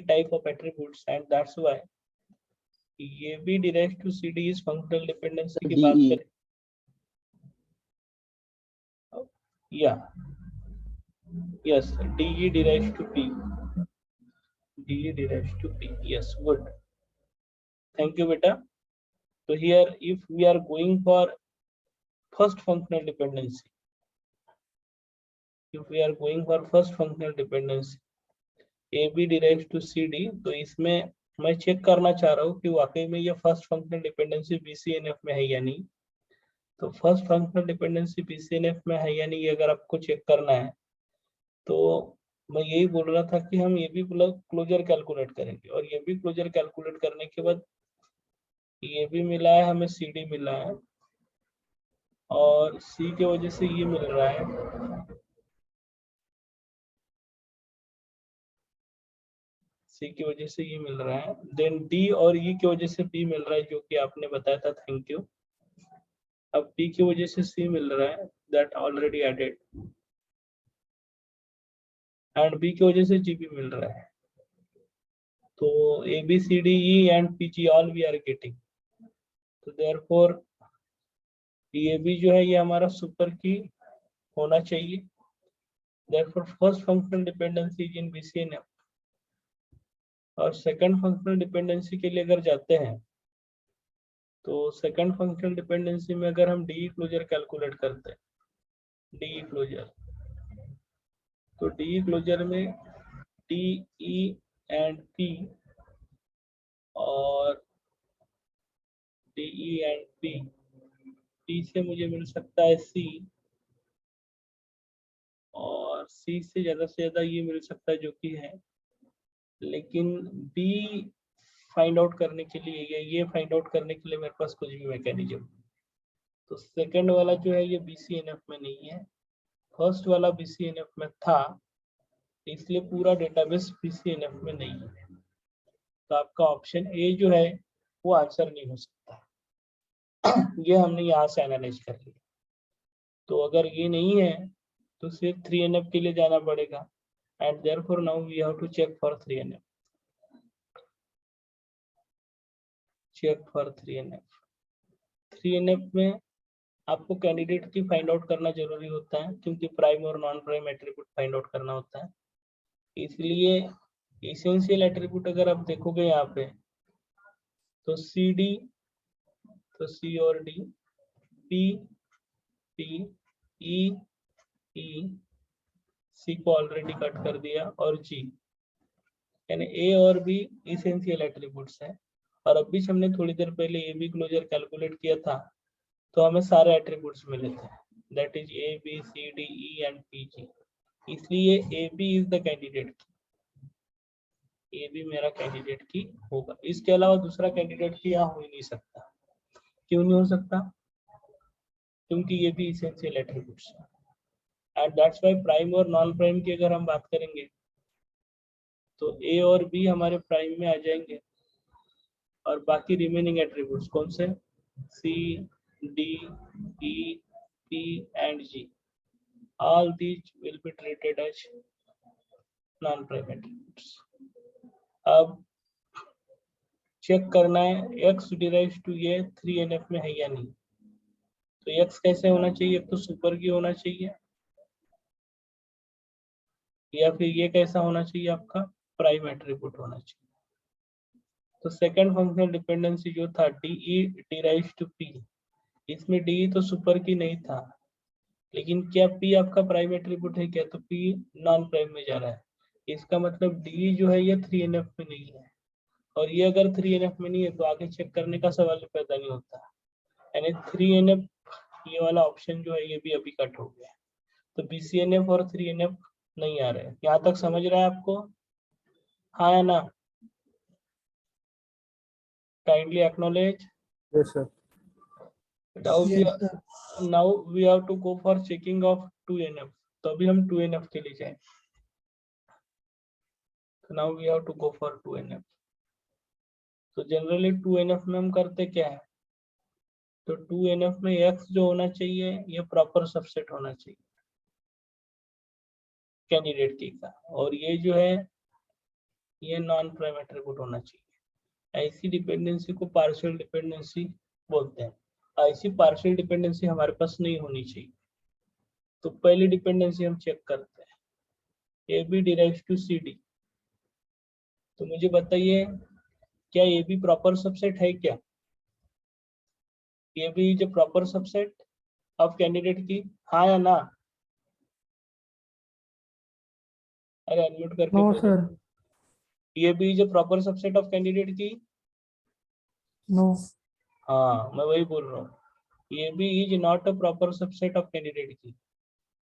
type of attributes, and that's why AB derives to CD is functional dependency की बात DE करें. Yeah, yes, DE derives to P. DE derives to P. Yes, good. Thank you, beta. So here, if we are going for first functional dependency, AB derives to CD, तो इसमें मैं check करना चाह रहा हूँ कि वाकई में ये फर्स्ट फंक्शनल डिपेंडेंसी BCNF में है या नहीं. तो फर्स्ट फंक्शनल डिपेंडेंसी BCNF में है या नहीं, ये अगर आपको चेक करना है तो मैं यही बोल रहा था कि हम ये भी क्लोजर कैलकुलेट करेंगे और ये भी क्लोजर कैलकुलेट करने के बाद ये भी मिला है हमें, CD मिला है और C की वजह से ये मिल रहा है, C की वजह से ये मिल रहा है, देन D और E की वजह से P मिल रहा है जो कि आपने बताया था, थैंक यू. अब P की वजह से C मिल रहा है, that already added, and B की वजह से G भी मिल रहा है. तो A B C D E and PG all we are getting. तो therefore ये भी जो है ये हमारा सुपर की होना चाहिए. Therefore first functional dependency is in BCNF. और सेकंड फंक्शनल डिपेंडेंसी के लिए अगर जाते हैं तो सेकंड फंक्शनल डिपेंडेंसी में अगर हम DE क्लोजर कैलकुलेट करते हैं, DE क्लोजर, तो DE क्लोजर में DE एंड P और DE एंड P से मुझे मिल सकता है C और C से ज्यादा ये मिल सकता है जो कि है, लेकिन B फाइंड आउट करने के लिए या ये फाइंड आउट करने के लिए मेरे पास कुछ भी मैकेनिज्म. तो सेकंड वाला जो है ये BCNF में नहीं है, फर्स्ट वाला BCNF में था, इसलिए पूरा डेटाबेस BCNF में नहीं है. तो आपका ऑप्शन ए जो है वो आंसर नहीं हो सकता. ये हमने यहाँ से एनालाइज कर लिया। तो अगर ये नहीं है तो सिर्फ 3NF के लिए जाना पड़ेगा, and therefore now we have to check for 3NF। Check for 3NF। 3NF में आपको कैंडिडेट की फाइंड आउट करना जरूरी होता है, क्योंकि प्राइम और non prime attribute find out करना होता है। इसलिए इसेंशियल एट्रीब्यूट अगर आप देखोगे यहाँ पे तो CD, तो C और D, P, P, E, E, C को ऑलरेडी कट कर दिया, और G, यानी A और B इसेंशियल एट्रीब्यूट्स हैं। और अभी हमने थोड़ी देर पहले AB क्लोजर कैलकुलेट किया था, तो हमें सारे एट्रीब्यूट्स मिले थे, that is A, B, C, D, E and P, G। इसलिए AB इज द कैंडिडेट की, AB मेरा कैंडिडेट की होगा। इसके अलावा दूसरा कैंडिडेट की यहाँ हो ही नहीं सकता। क्यों नहीं हो सकता? क्योंकि ये भी इसेंशियल एट्रीब्यूट्स है, एंड दैट्स व्हाई प्राइम और नॉन प्राइम की अगर हम बात करेंगे तो A और B हमारे प्राइम में आ जाएंगे, और बाकी रिमेनिंग एट्रीब्यूट्स कौन से? C, D, E, P and G, all these will be treated as non-prime attributes। अब चेक करना है x डिराइव्स टू ये 3NF में है या नहीं। तो x कैसे होना चाहिए? एक तो सुपर की होना चाहिए, या फिर ये कैसा होना चाहिए? आपका प्राइम एट्रीब्यूट होना चाहिए। तो सेकंड फंक्शनल डिपेंडेंसी जो था DE डिराइव्स टू P, इसमें DE तो सुपर की नहीं था, लेकिन क्या P आपका प्राइम एट्रीब्यूट है क्या? तो P नॉन प्राइम में जा रहा है। इसका मतलब DE जो है ये 3NF में नहीं है, और ये अगर 3NF में नहीं है तो आगे चेक करने का सवाल पैदा नहीं होता। यानी 3NF ये वाला ऑप्शन जो है ये भी अभी कट हो गया, तो BCNF और 3NF नहीं आ रहे। यहाँ तक समझ रहा है आपको? हाँ या ना? Kindly acknowledge. Yes, sir. Now we have to go for checking of 2NF। तो अभी हम 2NF के लिए जाएं। तो now we have to go for 2NF। तो जनरली 2NF में हम करते क्या है? तो 2NF में X जो होना चाहिए ये प्रॉपर सबसेट होना चाहिए कैंडिडेट की का, और ये जो है ये नॉन प्राइम एट्रीब्यूट होना चाहिए। ऐसी डिपेंडेंसी को पार्शियल डिपेंडेंसी बोलते हैं। ऐसी पार्शियल डिपेंडेंसी हमारे पास नहीं होनी चाहिए। तो पहली डिपेंडेंसी हम चेक करते हैं, AB डिराइव्स टू CD। तो मुझे बताइए क्या AB प्रॉपर सबसेट है क्या? AB is a proper subset of candidate की, हाँ या ना? अरे अनम्यूट करके No, बोलो। sir. AB is a proper subset of candidate की, No. हाँ मैं वही बोल रहा हूँ। AB is not a proper subset of candidate की।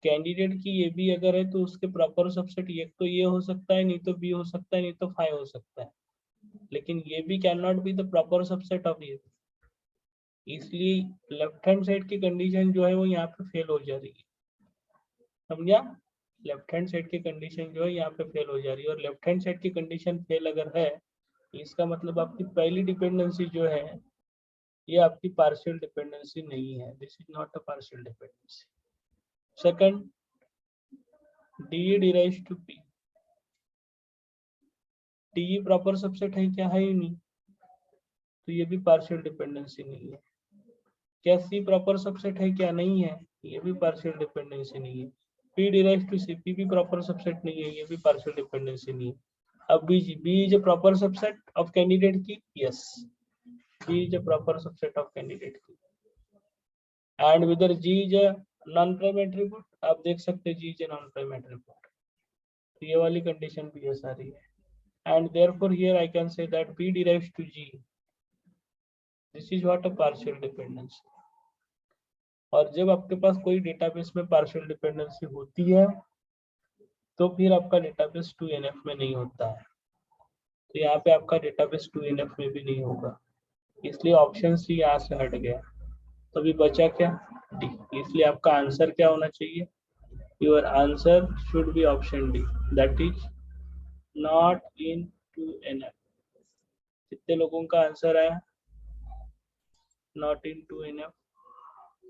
कैंडिडेट की AB अगर है तो उसके प्रॉपर सबसेट एक तो ये हो सकता है, नहीं तो B हो सकता है, नहीं तो 5 हो सकता है, लेकिन AB can not be the proper subset of AB। इसलिए लेफ्ट हैंड साइड की कंडीशन जो है वो यहाँ पे फेल हो जा रही है, समझा? लेफ्ट हैंड साइड की कंडीशन जो है यहाँ पे फेल हो जा रही है, और लेफ्ट हैंड साइड की कंडीशन फेल अगर है इसका मतलब आपकी पहली डिपेंडेंसी जो है ये आपकी पार्शियल डिपेंडेंसी नहीं है, this is not a partial dependency. Second, DE derives to P, DE proper subset है क्या? है ही नहीं, तो ये भी पार्शियल डिपेंडेंसी नहीं है। क्या C प्रॉपर सबसेट है क्या? नहीं है, ये भी पार्शियल डिपेंडेंसी नहीं है। P derives to C, P भी प्रॉपर सबसेट नहीं है, ये भी पार्शियल डिपेंडेंसी नहीं है। अब B is a proper subset of candidate key, yes, B is a proper subset of candidate key, and whether G is a non prime attribute. आप देख सकते हैं G is a non prime attribute, तो ये वाली condition भी yes आ रही है, and therefore here I can say that P derives to G, this is what a partial dependency। और जब आपके पास कोई डेटाबेस में पार्शियल डिपेंडेंसी होती है तो फिर आपका डेटाबेस 2NF में नहीं होता है, तो यहाँ पे आपका डेटाबेस 2NF में भी नहीं होगा, इसलिए ऑप्शन सी यहाँ से हट गया। तो अभी बचा क्या? डी। इसलिए आपका आंसर क्या होना चाहिए? Your answer should be option D, that is not in 2NF। कितने लोगों का आंसर आया? Not in 2NF।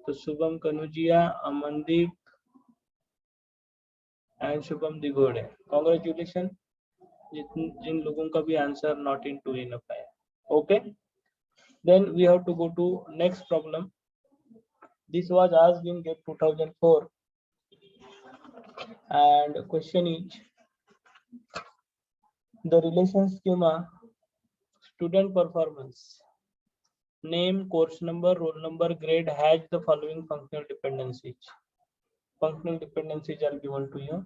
तो शुभम कनुजिया, अमनदीप एंड शुभम दिगोड़े, कॉन्ग्रेचुलेशन जिन लोगों का भी answer not in two NF है. Okay, then we have to go to next problem. This was asked in GATE 2004 and question is the relation schema student performance, name, course number, roll number, grade has the following functional dependencies. Functional dependencies are given to you.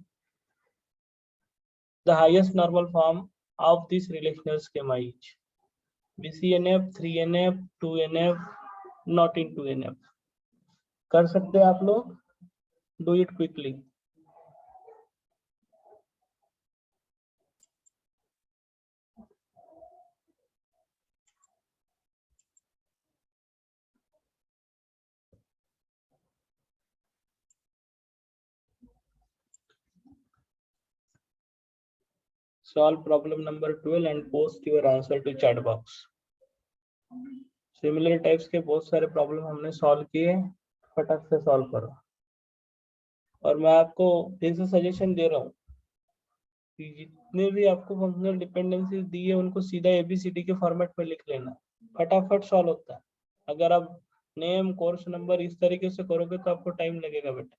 The highest normal form of this relational schema is BCNF, 3NF, 2NF, not in 2NF. कर सकते हैं आप लोग? Do it quickly. Solve problem number 12 and post your answer to chat box. Similar types के बहुत सारे problem हमने solve किए, फटाक से सॉल्व करो. और मैं आपको फिर से सजेशन दे रहा हूँ कि जितने भी आपको फंक्शनल डिपेंडेंसी दी है उनको सीधा एबीसीडी के फॉर्मेट में लिख लेना, फटाफट सॉल्व होता है. अगर आप नेम, कोर्स नंबर इस तरीके से करोगे तो आपको टाइम लगेगा बेटा.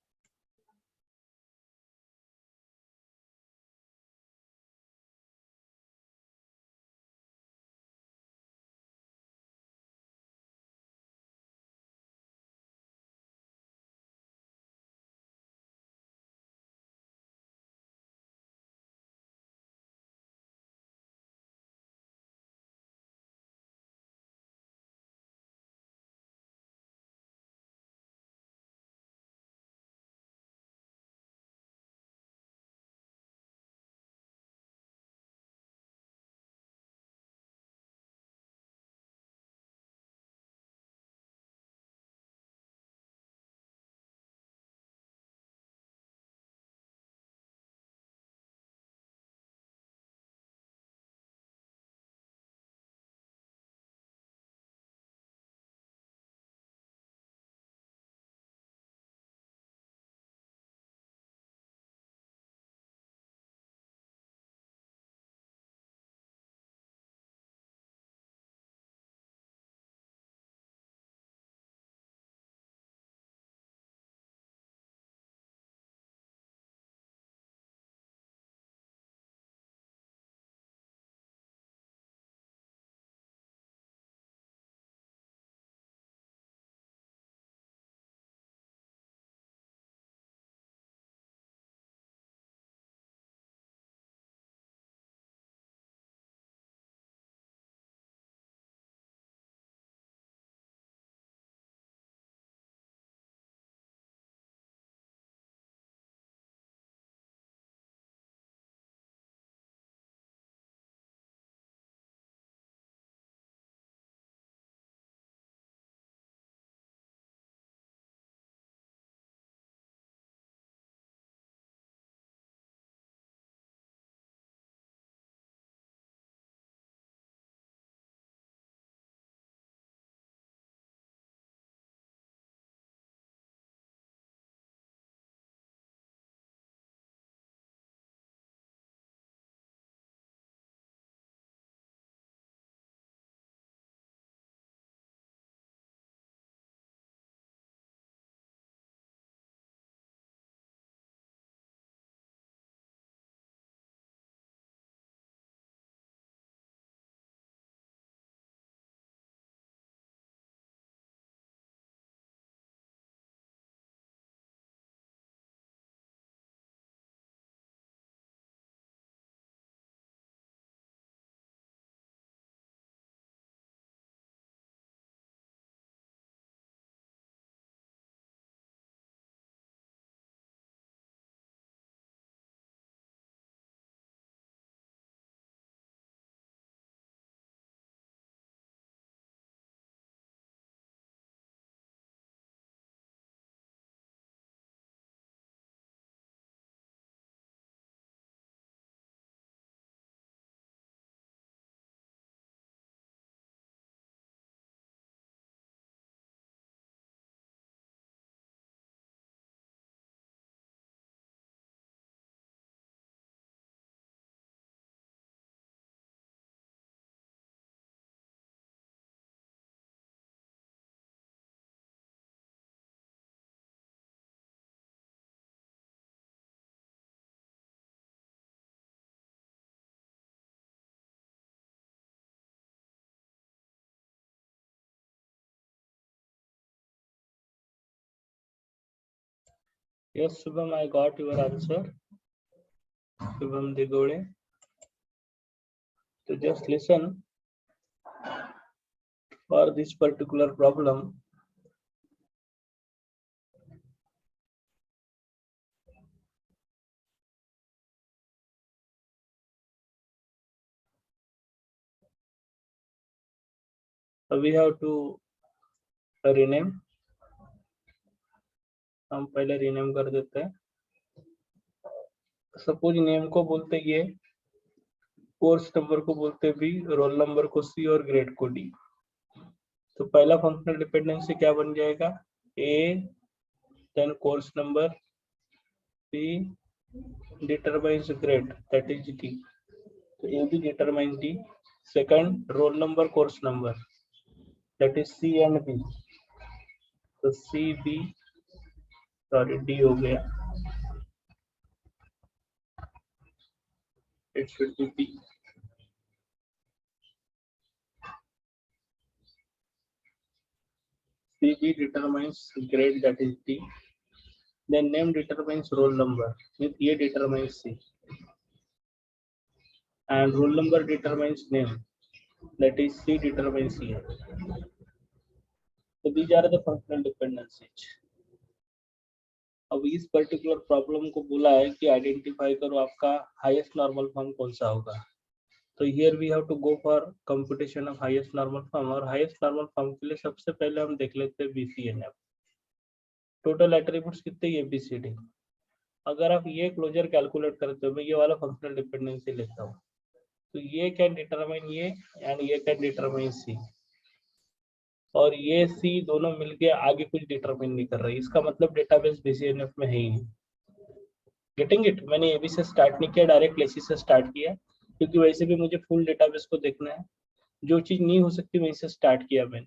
Yes, Shubham, I got your answer. Shubham Digode. So just listen for this particular problem. So we have to rename. हम पहले रीनेम कर देते हैं. सपोज नेम को बोलते ये, कोर्स नंबर को बोलते बी, रोल नंबर को सी और ग्रेड को डी. तो पहला फंक्शनल डिपेंडेंसी क्या बन जाएगा? A then course number, b determines grade that is d. तो a b determines d. Second roll number course number that is c and b. तो सी बी सॉरी डी हो गया. It should be B. CB determines grade that is D. Then name determines roll number. With A determines C. And roll number determines name. That is C determines E. So these are the functional dependencies. अब इस particular problem को बोला है कि identify करो आपका highest normal form कौन सा होगा. तो here we have to go for computation of highest normal form. और हाईएस्ट नॉर्मल फॉर्म के लिए सबसे पहले हम देख लेते हैं BCNF. टोटल एट्रीब्यूट्स कितने? ये ABCD. अगर आप ये क्लोजर कैलकुलेट करते हो, मैं ये वाला फंक्शनल डिपेंडेंसी लेता हूँ, तो ये कैन डिटरमाइन ये एंड ये कैन डिटरमाइन C. और ये C दोनों मिलके आगे कुछ डिटरमाइन नहीं कर रही. इसका मतलब डेटाबेस BCNF में है ही नहीं. Getting it? मैंने AB से स्टार्ट नहीं किया, डायरेक्ट लेसी से स्टार्ट किया, क्योंकि वैसे भी मुझे फुल डेटाबेस को देखना है. जो चीज नहीं हो सकती वहीं से स्टार्ट किया मैंने.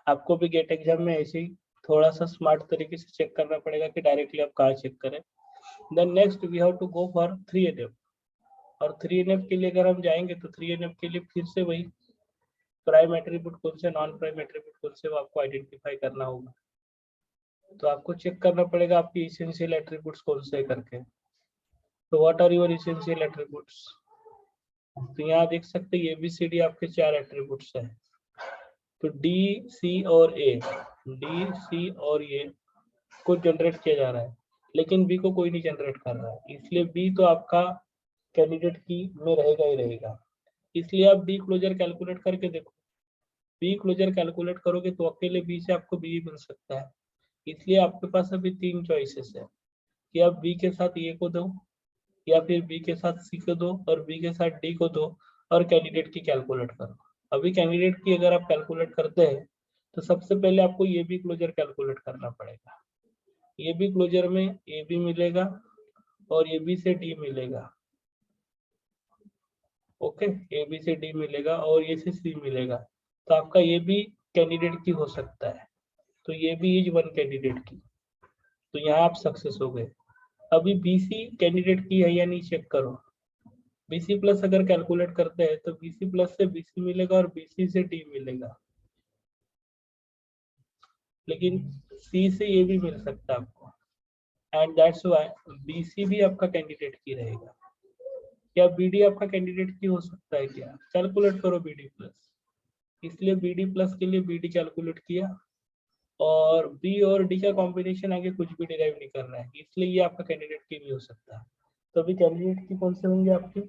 आपको भी गेट एग्जाम में ऐसे ही थोड़ा सा स्मार्ट तरीके से चेक करना पड़ेगा कि डायरेक्टली आप कहाँ चेक करें. Then next we have to go for 3NF. और 3NF के लिए अगर हम जाएंगे तो 3NF के लिए फिर से वही प्राइम एट्रीब्यूट कौन से, नॉन प्राइम एट्रीब्यूट कौन से, वो आपको आइडेंटिफाई करना होगा. तो आपको चेक करना पड़ेगा आपकी इसेंशियल एट्रीब्यूट्स कौन से करके. तो what are your essential attributes? तो यहाँ देख सकते हैं ABCD आपके 4 एट्रीब्यूट्स है. तो D, C और A, D, C और A को जनरेट किया जा रहा है, लेकिन B को कोई नहीं जनरेट कर रहा है. इसलिए B तो आपका कैंडिडेट की में रहेगा ही रहेगा. इसलिए आप B क्लोजर कैलकुलेट करके देखो. B क्लोजर कैलकुलेट करोगे तो अकेले B से आपको B मिल सकता है. इसलिए आपके पास अभी 3 चॉइसेस है कि आप B के साथ A को दो, या फिर B के साथ C को दो, और B के साथ D को दो, और कैंडिडेट की कैलकुलेट करो. अभी कैंडिडेट की अगर आप कैलकुलेट करते हैं तो सबसे पहले आपको ये भी क्लोजर कैलकुलेट करना पड़ेगा. ये भी क्लोजर में AB मिलेगा और AB से D मिलेगा. ओके, AB से D मिलेगा और ये से C मिलेगा. तो आपका ये भी कैंडिडेट की हो सकता है. तो ये भी इज वन कैंडिडेट की. तो यहाँ आप सक्सेस हो गए. अभी BC कैंडिडेट की है या नहीं चेक करो. BC प्लस अगर कैलकुलेट करते हैं तो BC प्लस से BC मिलेगा और BC से D मिलेगा, लेकिन C से ये भी मिल सकता है आपको. एंड दैट्स व्हाई BC भी आपका कैंडिडेट की रहेगा. क्या BD आपका कैंडिडेट की हो सकता है क्या? कैलकुलेट करो BD प्लस. इसलिए BD प्लस के लिए BD कैलकुलेट किया, और B और D का कॉम्बिनेशन आगे कुछ भी डिराइव नहीं कर रहा है, इसलिए ये आपका कैंडिडेट की भी हो सकता है. तो अभी कैंडिडेट की कौन से होंगे आपके?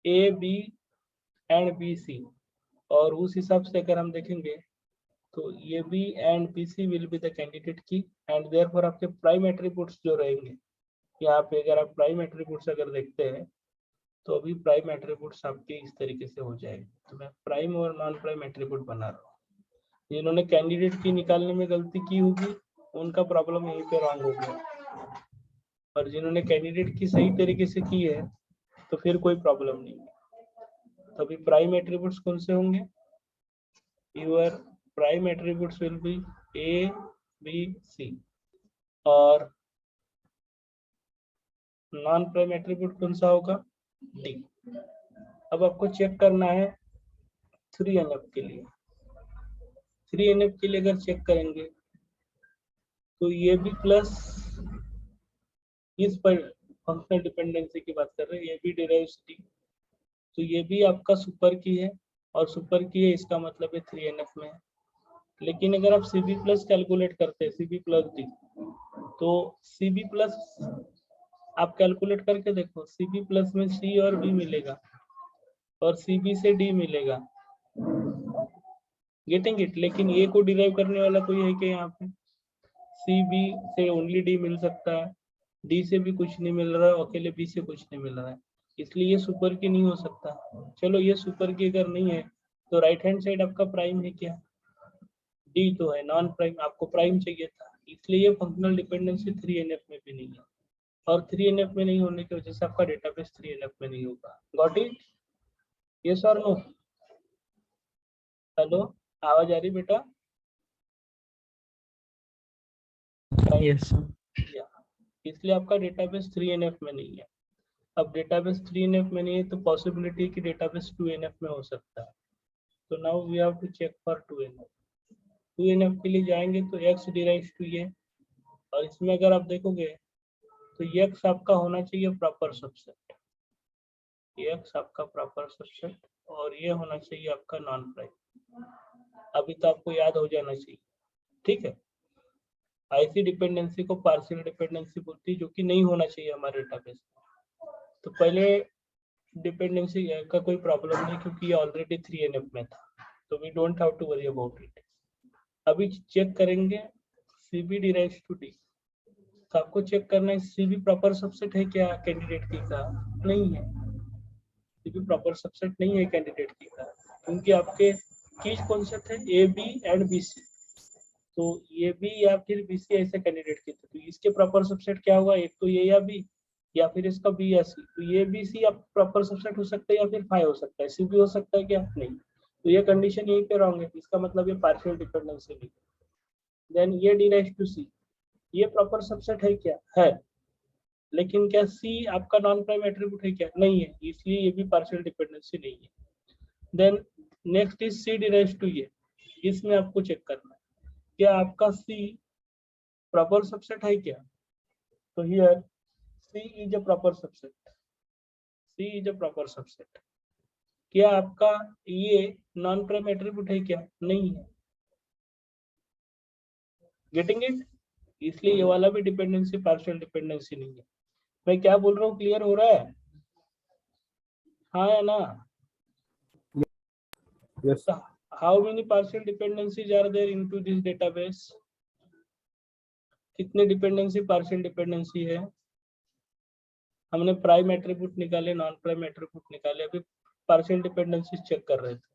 A, B and BC. और उस हिसाब से अगर हम देखेंगे तो ये B and BC will be the candidate key. And therefore आपके प्राइम एट्रीब्यूट्स जो रहेंगे, यहाँ पे अगर आप प्राइम एट्रीब्यूट्स अगर देखते हैं तो अभी प्राइम एट्रीब्यूट्स आपके इस तरीके से हो जाएंगे. तो मैं प्राइम और नॉन प्राइम एट्रीब्यूट बना रहा हूँ. जिन्होंने कैंडिडेट की निकालने में गलती की होगी उनका प्रॉब्लम यहीं पे रॉन्ग हो गया, और जिन्होंने कैंडिडेट की सही तरीके से की है तो फिर कोई प्रॉब्लम नहीं है. तो अभी प्राइम एट्रीब्यूट्स कौन से होंगे? Your prime attributes will be A, B, C. और नॉन प्राइम एट्रीब्यूट कौन सा होगा? D. अब आपको चेक करना है 3NF के लिए. 3NF के लिए अगर चेक करेंगे तो ये भी प्लस इस पर फंक्शनल डिपेंडेंसी की बात कर रहे हैं, ये भी डिराइव्स डी, तो ये भी आपका सुपर की है और सुपर की है, इसका मतलब है 3NF में है। लेकिन अगर आप CB प्लस कैलकुलेट करते हैं, CB प्लस डी, तो CB प्लस आप कैलकुलेट करके देखो, CB प्लस में C और B मिलेगा और CB से D मिलेगा, गेटिंग इट। लेकिन ए को डिराइव करने वाला कोई है क्या यहाँ पे? CB से ओनली D मिल सकता है, D से भी कुछ नहीं मिल रहा है, अकेले B से कुछ नहीं मिल रहा है, इसलिए ये सुपर की नहीं हो सकता। चलो ये सुपर की अगर नहीं है तो राइट हैंड साइड आपका प्राइम है क्या? D तो है, नॉन प्राइम आपको प्राइम चाहिए था, इसलिए ये फंक्शनल डिपेंडेंसी 3NF में भी नहीं है, और 3NF में नहीं होने की वजह से आपका डेटाबेस 3NF में नहीं होगा। Got it? यस और नो? हेलो, आवाज आ रही बेटा? Yes sir. इसलिए आपका डेटाबेस 3NF में नहीं है। अब डेटाबेस 3NF में नहीं है तो पॉसिबिलिटी है कि डेटाबेस 2NF में हो सकता है। तो now we have to check for 2NF। 2NF के लिए जाएंगे तो x डिराइव्स टू ये, और इसमें अगर आप देखोगे तो x आपका होना चाहिए प्रॉपर सबसेट, x आपका प्रॉपर सबसेट, और ये होना चाहिए आपका नॉन प्राइम। अभी तो आपको याद हो जाना चाहिए, ठीक है। ऐसी डिपेंडेंसी को पार्शियल डिपेंडेंसी बोलती है, जो कि नहीं होना चाहिए हमारे डेटाबेस में। तो पहले डिपेंडेंसी का कोई प्रॉब्लम नहीं, क्योंकि ये ऑलरेडी 3NF में था, तो we don't have to worry about it. अभी चेक करेंगे CB डिराइव्स टू D, तो आपको चेक करना है CB प्रॉपर सबसेट है क्या कैंडिडेट की का? नहीं है, CB प्रॉपर सबसेट नहीं है कैंडिडेट की का, क्योंकि आपके कीज कौन से थे? AB एंड BC, तो ये भी या फिर BC ऐसे कैंडिडेट के थे, तो इसके प्रॉपर सबसेट क्या होगा? एक तो ये या B, या फिर इसका B या C। तो ये BC आप प्रॉपर सबसेट हो सकता है, या फिर 5 हो सकता है, CB हो सकता है क्या? नहीं, तो ये कंडीशन यहीं पे रॉन्ग है, इसका मतलब ये पार्शियल डिपेंडेंसी नहीं। देन ये D राइज टू C, ये प्रॉपर सबसेट है क्या? है, लेकिन क्या C आपका नॉन प्राइम एट्रीब्यूट है क्या? नहीं है, इसलिए ये भी पार्शियल डिपेंडेंसी नहीं है। Then next is C D rise to ये, इसमें आपको चेक करना है क्या आपका C प्रॉपर सबसेट है क्या? तो here C is a proper subset, C is a proper subset. क्या आपका ये नॉन प्राइम एट्रीब्यूट है क्या? नहीं है, गेटिंग इट? इसलिए ये वाला भी डिपेंडेंसी पार्शियल डिपेंडेंसी नहीं है। मैं क्या बोल रहा हूँ, क्लियर हो रहा है? हाँ या ना? Yes. How many partial dependencies are there into this database? कितने डिपेंडेंसी पार्शियल डिपेंडेंसी है? हमने प्राइम एट्रीब्यूट निकाले, नॉन प्राइम एट्रीब्यूट निकाले, अभी पार्शियल डिपेंडेंसी चेक कर रहे थे।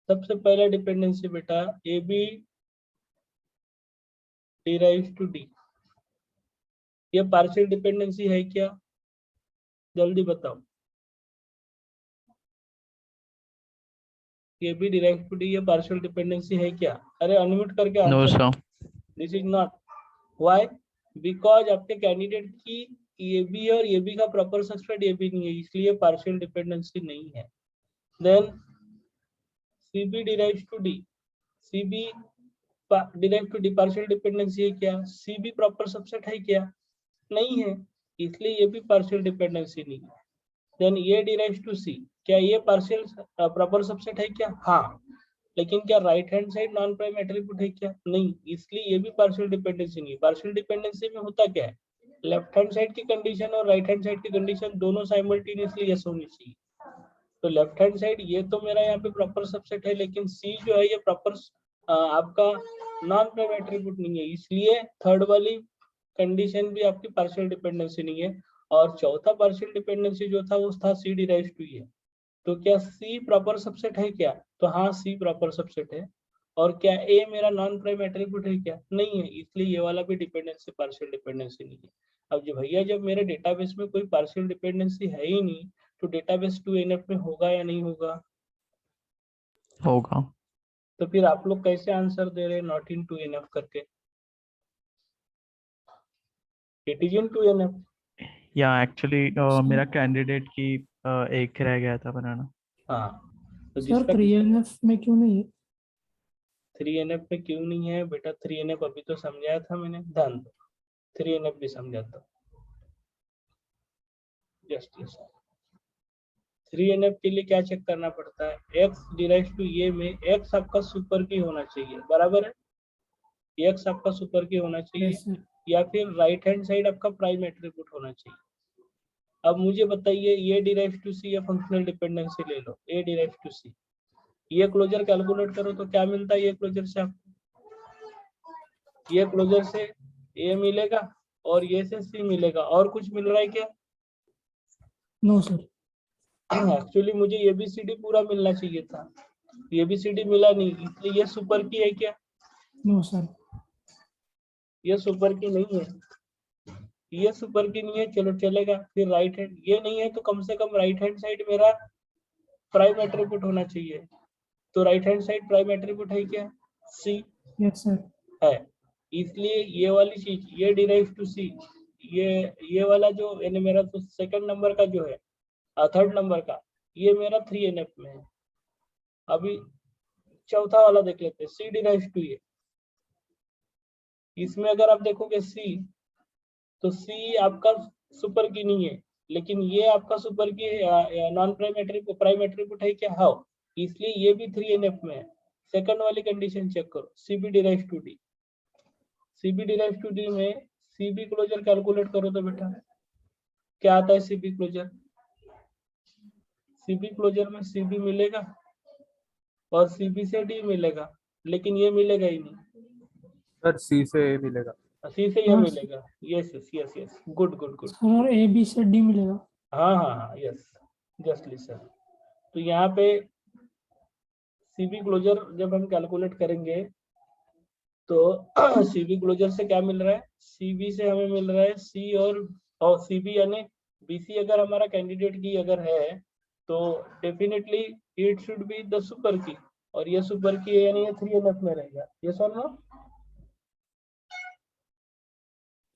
सबसे पहला डिपेंडेंसी बेटा AB डिराइव्स टू D, ये पार्शियल डिपेंडेंसी है क्या? जल्दी बताओ। AB डिराइव्स टू D, ये पार्शियल डिपेंडेंसी है क्या? अरे अनम्यूट करके no answer. Sir. This is not. Why? Because आपके कैंडिडेट की AB और AB का प्रॉपर सबसेट AB नहीं है, इसलिए पार्शियल डिपेंडेंसी नहीं है। Then CB derives to D, CB derives to D partial dependency है क्या? CB प्रॉपर सबसेट है क्या? नहीं है, इसलिए ये भी पार्शियल डिपेंडेंसी नहीं है। देन ये डिराइव्स टू C, क्या ये पार्शियल प्रॉपर सबसेट है क्या? हाँ, लेकिन क्या right hand side non prime attribute है क्या? नहीं, इसलिए ये भी पार्शियल डिपेंडेंसी नहीं है। पार्शियल डिपेंडेंसी में होता क्या है, लेफ्ट हैंड साइड की कंडीशन और राइट हैंड साइड की कंडीशन दोनों साइमल्टेनियसली यस होनी चाहिए। तो लेफ्ट हैंड साइड ये तो मेरा यहाँ पे प्रॉपर सबसेट है, लेकिन C जो है ये प्रॉपर आपका नॉन प्राइम एट्रीब्यूट नहीं है, इसलिए थर्ड वाली कंडीशन भी आपकी पार्शियल डिपेंडेंसी नहीं है। और चौथा पार्शियल डिपेंडेंसी जो था वो था C डिराइव्स टू ये, तो क्या C प्रॉपर सबसेट है क्या? तो हाँ, C प्रॉपर सबसेट है। और क्या A मेरा नॉन प्राइम एट्रीब्यूट है क्या? नहीं है, इसलिए ये वाला भी डिपेंडेंसी पार्शियल डिपेंडेंसी नहीं है। अब जो भैया जब मेरे डेटाबेस में कोई पार्शियल डिपेंडेंसी है ही नहीं, तो डेटाबेस 2NF में होगा या नहीं होगा? होगा। तो फिर आप लोग कैसे आंसर दे रहे हैं नॉट इन 2NF करके? It is in 2NF। या एक्चुअली मेरा कैंडिडेट की एक रह गया था बनाना। हाँ, तो सर जिसका 3NF में क्यों नहीं है? 3NF में क्यों नहीं है बेटा? 3NF अभी तो समझाया था मैंने, ध्यान दो, 3NF भी समझाता हूँ। जस्ट 3NF के लिए क्या चेक करना पड़ता है, x डिराइव्स टू ये में x आपका सुपर की होना चाहिए, बराबर है, x आपका सुपर की होना चाहिए, Yes, sir. या फिर राइट हैंड साइड आपका प्राइम एट्रीब्यूट होना चाहिए। अब मुझे बताइए ये डिराइव्स टू सी या फंक्शनल डिपेंडेंसी ले लो, ए डिराइव्स टू सी, ये क्लोजर कैलकुलेट करो तो क्या मिलता है, ये क्लोजर से आपको, ये क्लोजर से ए मिलेगा और ये से सी मिलेगा, और कुछ मिल रहा है क्या? No, sir. एक्चुअली मुझे ABCD पूरा मिलना चाहिए था, ABCD मिला नहीं, इसलिए ये सुपर की है क्या? No, sir. ये सुपर की नहीं है, ये सुपर की नहीं है, चलो चलेगा। फिर राइट हैंड, ये नहीं है तो कम से कम राइट हैंड साइड मेरा प्राइम एट्रीब्यूट होना चाहिए, तो right hand side prime attribute है क्या? सी Yes, sir. है, इसलिए ये वाली चीज, ये डिराइव टू सी, ये वाला जो यानी मेरा तो सेकंड नंबर का जो है, थर्ड नंबर का, ये मेरा 3NF में है। अभी चौथा वाला देख लेते हैं, सी डिराइव टू ये, इसमें अगर आप देखोगे सी, तो सी आपका सुपर की नहीं है, लेकिन ये आपका सुपर की नॉन प्राइम एट्रीब्यूट है क्या? हाँ, इसलिए ये भी 3NF में है। सेकंड वाली कंडीशन चेक करो, CB derive to D, CB derive to D में CB क्लोजर कैलकुलेट करो तो बेटा क्या आता है? CB क्लोजर, CB क्लोजर में CB मिलेगा और CB से D मिलेगा, लेकिन ये मिलेगा ही नहीं, सर सी से ए मिलेगा। C से ये हाँ, मिलेगा। Yes yes yes yes, good good good, sir A B से D मिलेगा। हाँ हाँ हाँ, यस, जस्ट लिसन। तो यहाँ पे CB क्लोजर जब हम कैलकुलेट करेंगे तो CB क्लोजर से क्या मिल रहा है? CB से हमें मिल रहा है C और CB यानी BC अगर हमारा कैंडिडेट की अगर है तो definitely it should be the super की, और ये सुपर की है यानी ये 3NF में रहेगा। यस और नो?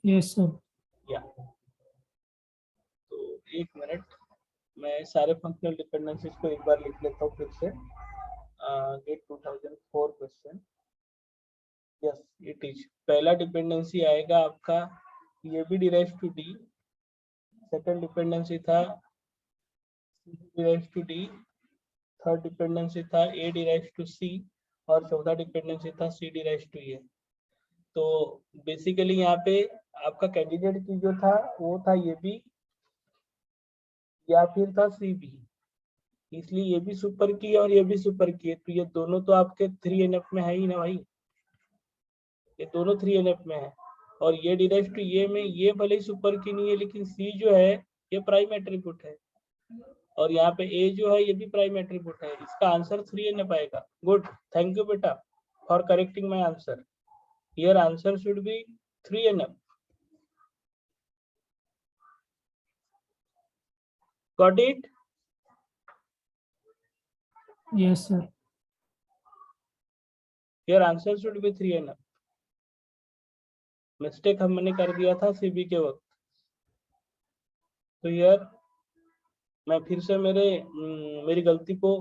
Yes, sir. या तो एक मिनट, मैं सारे फंक्शनल डिपेंडेंसीज को एक बार लिख लेता हूँ फिर से। GATE 2004 question, yes it is, पहला डिपेंडेंसी आएगा आपका ये भी derive to d, second dependency था derive to d, third dependency था ए डिराइव टू सी, और चौथा डिपेंडेंसी था सी डिराइव टू ए। तो बेसिकली यहाँ पे आपका कैंडिडेट की जो था वो था ये भी या फिर था सी बी, इसलिए ये भी सुपर की और ये भी सुपर की है, तो ये दोनों तो आपके 3NF में है ही ना भाई, ये दोनों 3NF में है। और ये डिराइव टू ये में ये भले ही सुपर की नहीं है, लेकिन सी जो है ये प्राइम एट्रीब्यूट है, और यहाँ पे ए जो है ये भी प्राइम एट्रीब्यूट है, इसका आंसर 3NF आएगा। गुड, थैंक यू बेटा for correcting my answer, here answer should B 3NF। Got it? Yes, sir. Here answer should B 3NF। Mistake हमने कर दिया था CB के वक्त, तो यार मैं फिर से मेरी गलती को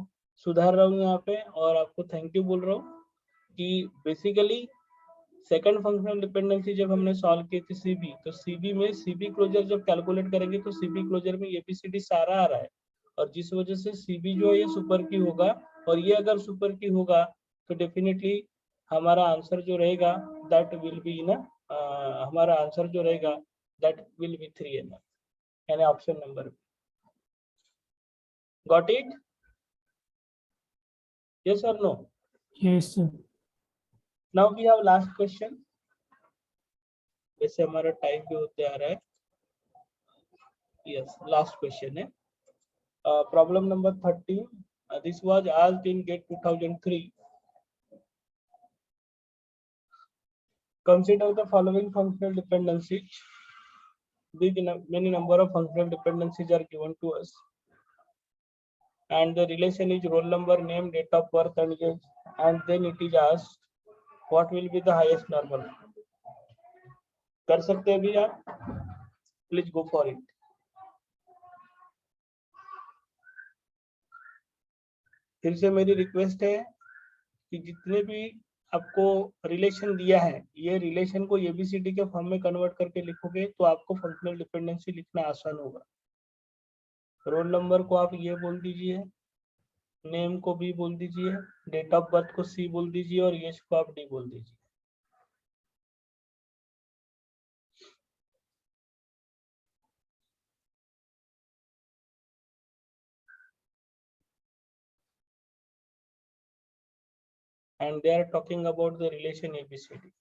सुधार रहा हूँ यहाँ पे, और आपको थैंक यू बोल रहा हूँ कि बेसिकली सेकंड फंक्शनल डिपेंडेंसी जब हमने सॉल्व की थी CB, तो CB में CB क्लोजर जब कैलकुलेट करेंगे तो CB क्लोजर में ABCD सारा आ रहा है, और जिस वजह से CB जो है ये सुपर की होगा, और ये अगर सुपर की होगा तो डेफिनेटली हमारा आंसर जो रहेगा दैट विल बी ना, हमारा आंसर जो रहेगा दैट विल बी 3NF, यानी option number b. Got it? Yes और no? Yes, sir. Now we have last question, वैसे हमारा टाइम भी होते आ रहा है। यस, लास्ट क्वेश्चन है problem number 13, this was asked in GATE 2003। Consider the following functional dependencies. Many number of functional dependencies are given to us, and the relation is roll number, name, date of birth, and age. And then it is asked, what will be the highest normal? कर सकते हैं भी आप? Please go for it. फिर से मेरी request है कि जितने भी आपको रिलेशन दिया है, ये रिलेशन को ABCD के फॉर्म में कन्वर्ट करके लिखोगे तो आपको फंक्शनल डिपेंडेंसी लिखना आसान होगा। रोल नंबर को आप ये बोल दीजिए, नेम को बी बोल दीजिए, डेट ऑफ बर्थ को सी बोल दीजिए और एज को आप डी बोल दीजिए। And they are talking about the relation ABCD.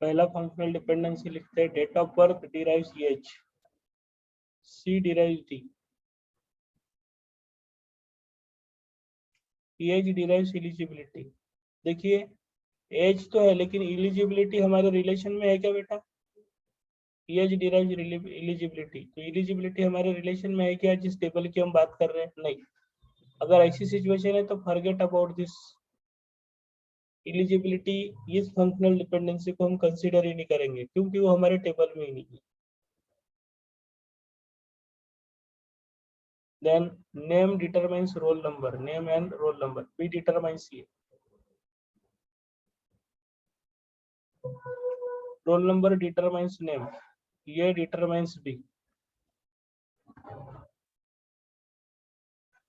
पहला फंक्शनल डिपेंडेंसी लिखते हैं, date of birth derives age, C derives D, age derives eligibility. देखिए एज तो है लेकिन एलिजिबिलिटी हमारे रिलेशन में है क्या बेटा? एज डिराइव्स एलिजिबिलिटी, तो एलिजिबिलिटी हमारे रिलेशन में है क्या जिस टेबल की हम बात कर रहे हैं? नहीं। अगर ऐसी सिचुएशन है तो फॉरगेट अबाउट दिस एलिजिबिलिटी, इस फंक्शनल डिपेंडेंसी को हम कंसीडर ही नहीं करेंगे क्योंकि वो हमारे टेबल में ही नहीं है। Then name determines roll number, name and roll number, B determines ये, roll number determines name, ये determines B,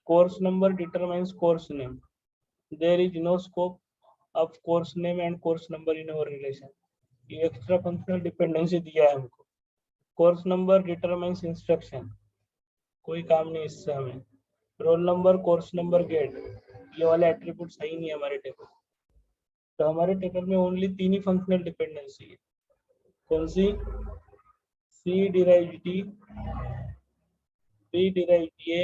course number determines course name, there is no scope of course name and course number in our relation, ये extra functional dependency दिया है हमको। course number determines instruction, कोई काम नहीं इससे हमें। Roll number, course number, gate, ये वाले एट्रीब्यूट सही नहीं है हमारे टेबल। तो हमारे टेबल में ओनली 3 ही फंक्शनल डिपेंडेंसी है। कौन सी? C derives d, b derives a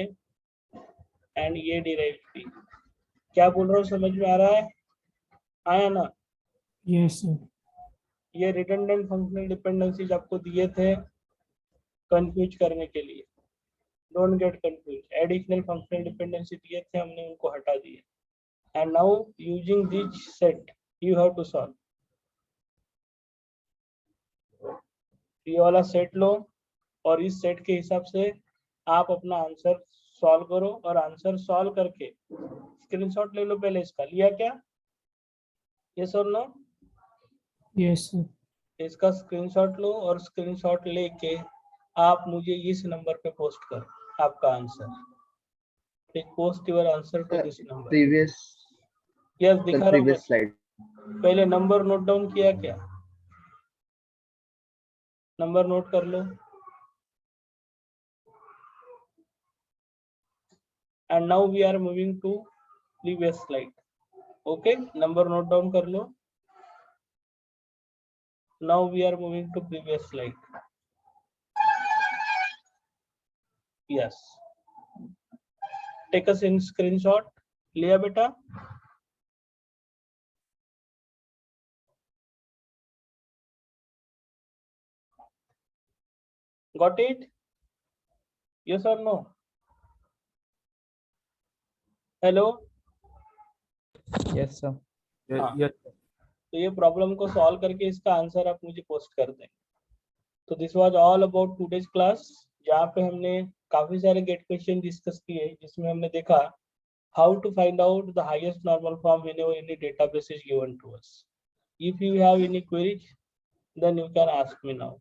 and ये डिराइव्स बी। क्या बोल रहा हूँ समझ में आ रहा है? आया ना? Yes sir. ये रिडंडेंट फंक्शनल डिपेंडेंसीज आपको दिए थे कंफ्यूज करने के लिए, don't get confuse. Additional functional dependency दिए थे, हमने उनको हटा दिए। And now using this set you have to solve. ये वाला सेट लो और इस सेट के हिसाब से आप अपना आंसर सॉल्व करो और आंसर सॉल्व करके स्क्रीनशॉट ले लो। पहले इसका लिया क्या? यस और नो? Yes sir. इसका स्क्रीनशॉट लो और स्क्रीनशॉट लेके आप मुझे इस नंबर पे पोस्ट करो आपका आंसर। Post your answer to this number. Previous yes दिखा रहा हूँ। प्रीवियस स्लाइड पहले नंबर नोट डाउन किया क्या? नंबर नोट कर लो। And now we are moving to previous slide. Okay, number note down कर लो। Now we are moving to previous slide. Yes, take a screenshot. लिया बेटा? Got it? Yes or no? Hello? Yes sir. हाँ। Yes तो ये problem को solve करके इसका आंसर आप मुझे पोस्ट कर दें। तो this was all about today's class, जहाँ पे हमने काफी सारे गेट क्वेश्चन डिस्कस किए, जिसमें हमने देखा how to find out the highest normal form whenever any database is given to us. If you have any queries, then you can ask me now.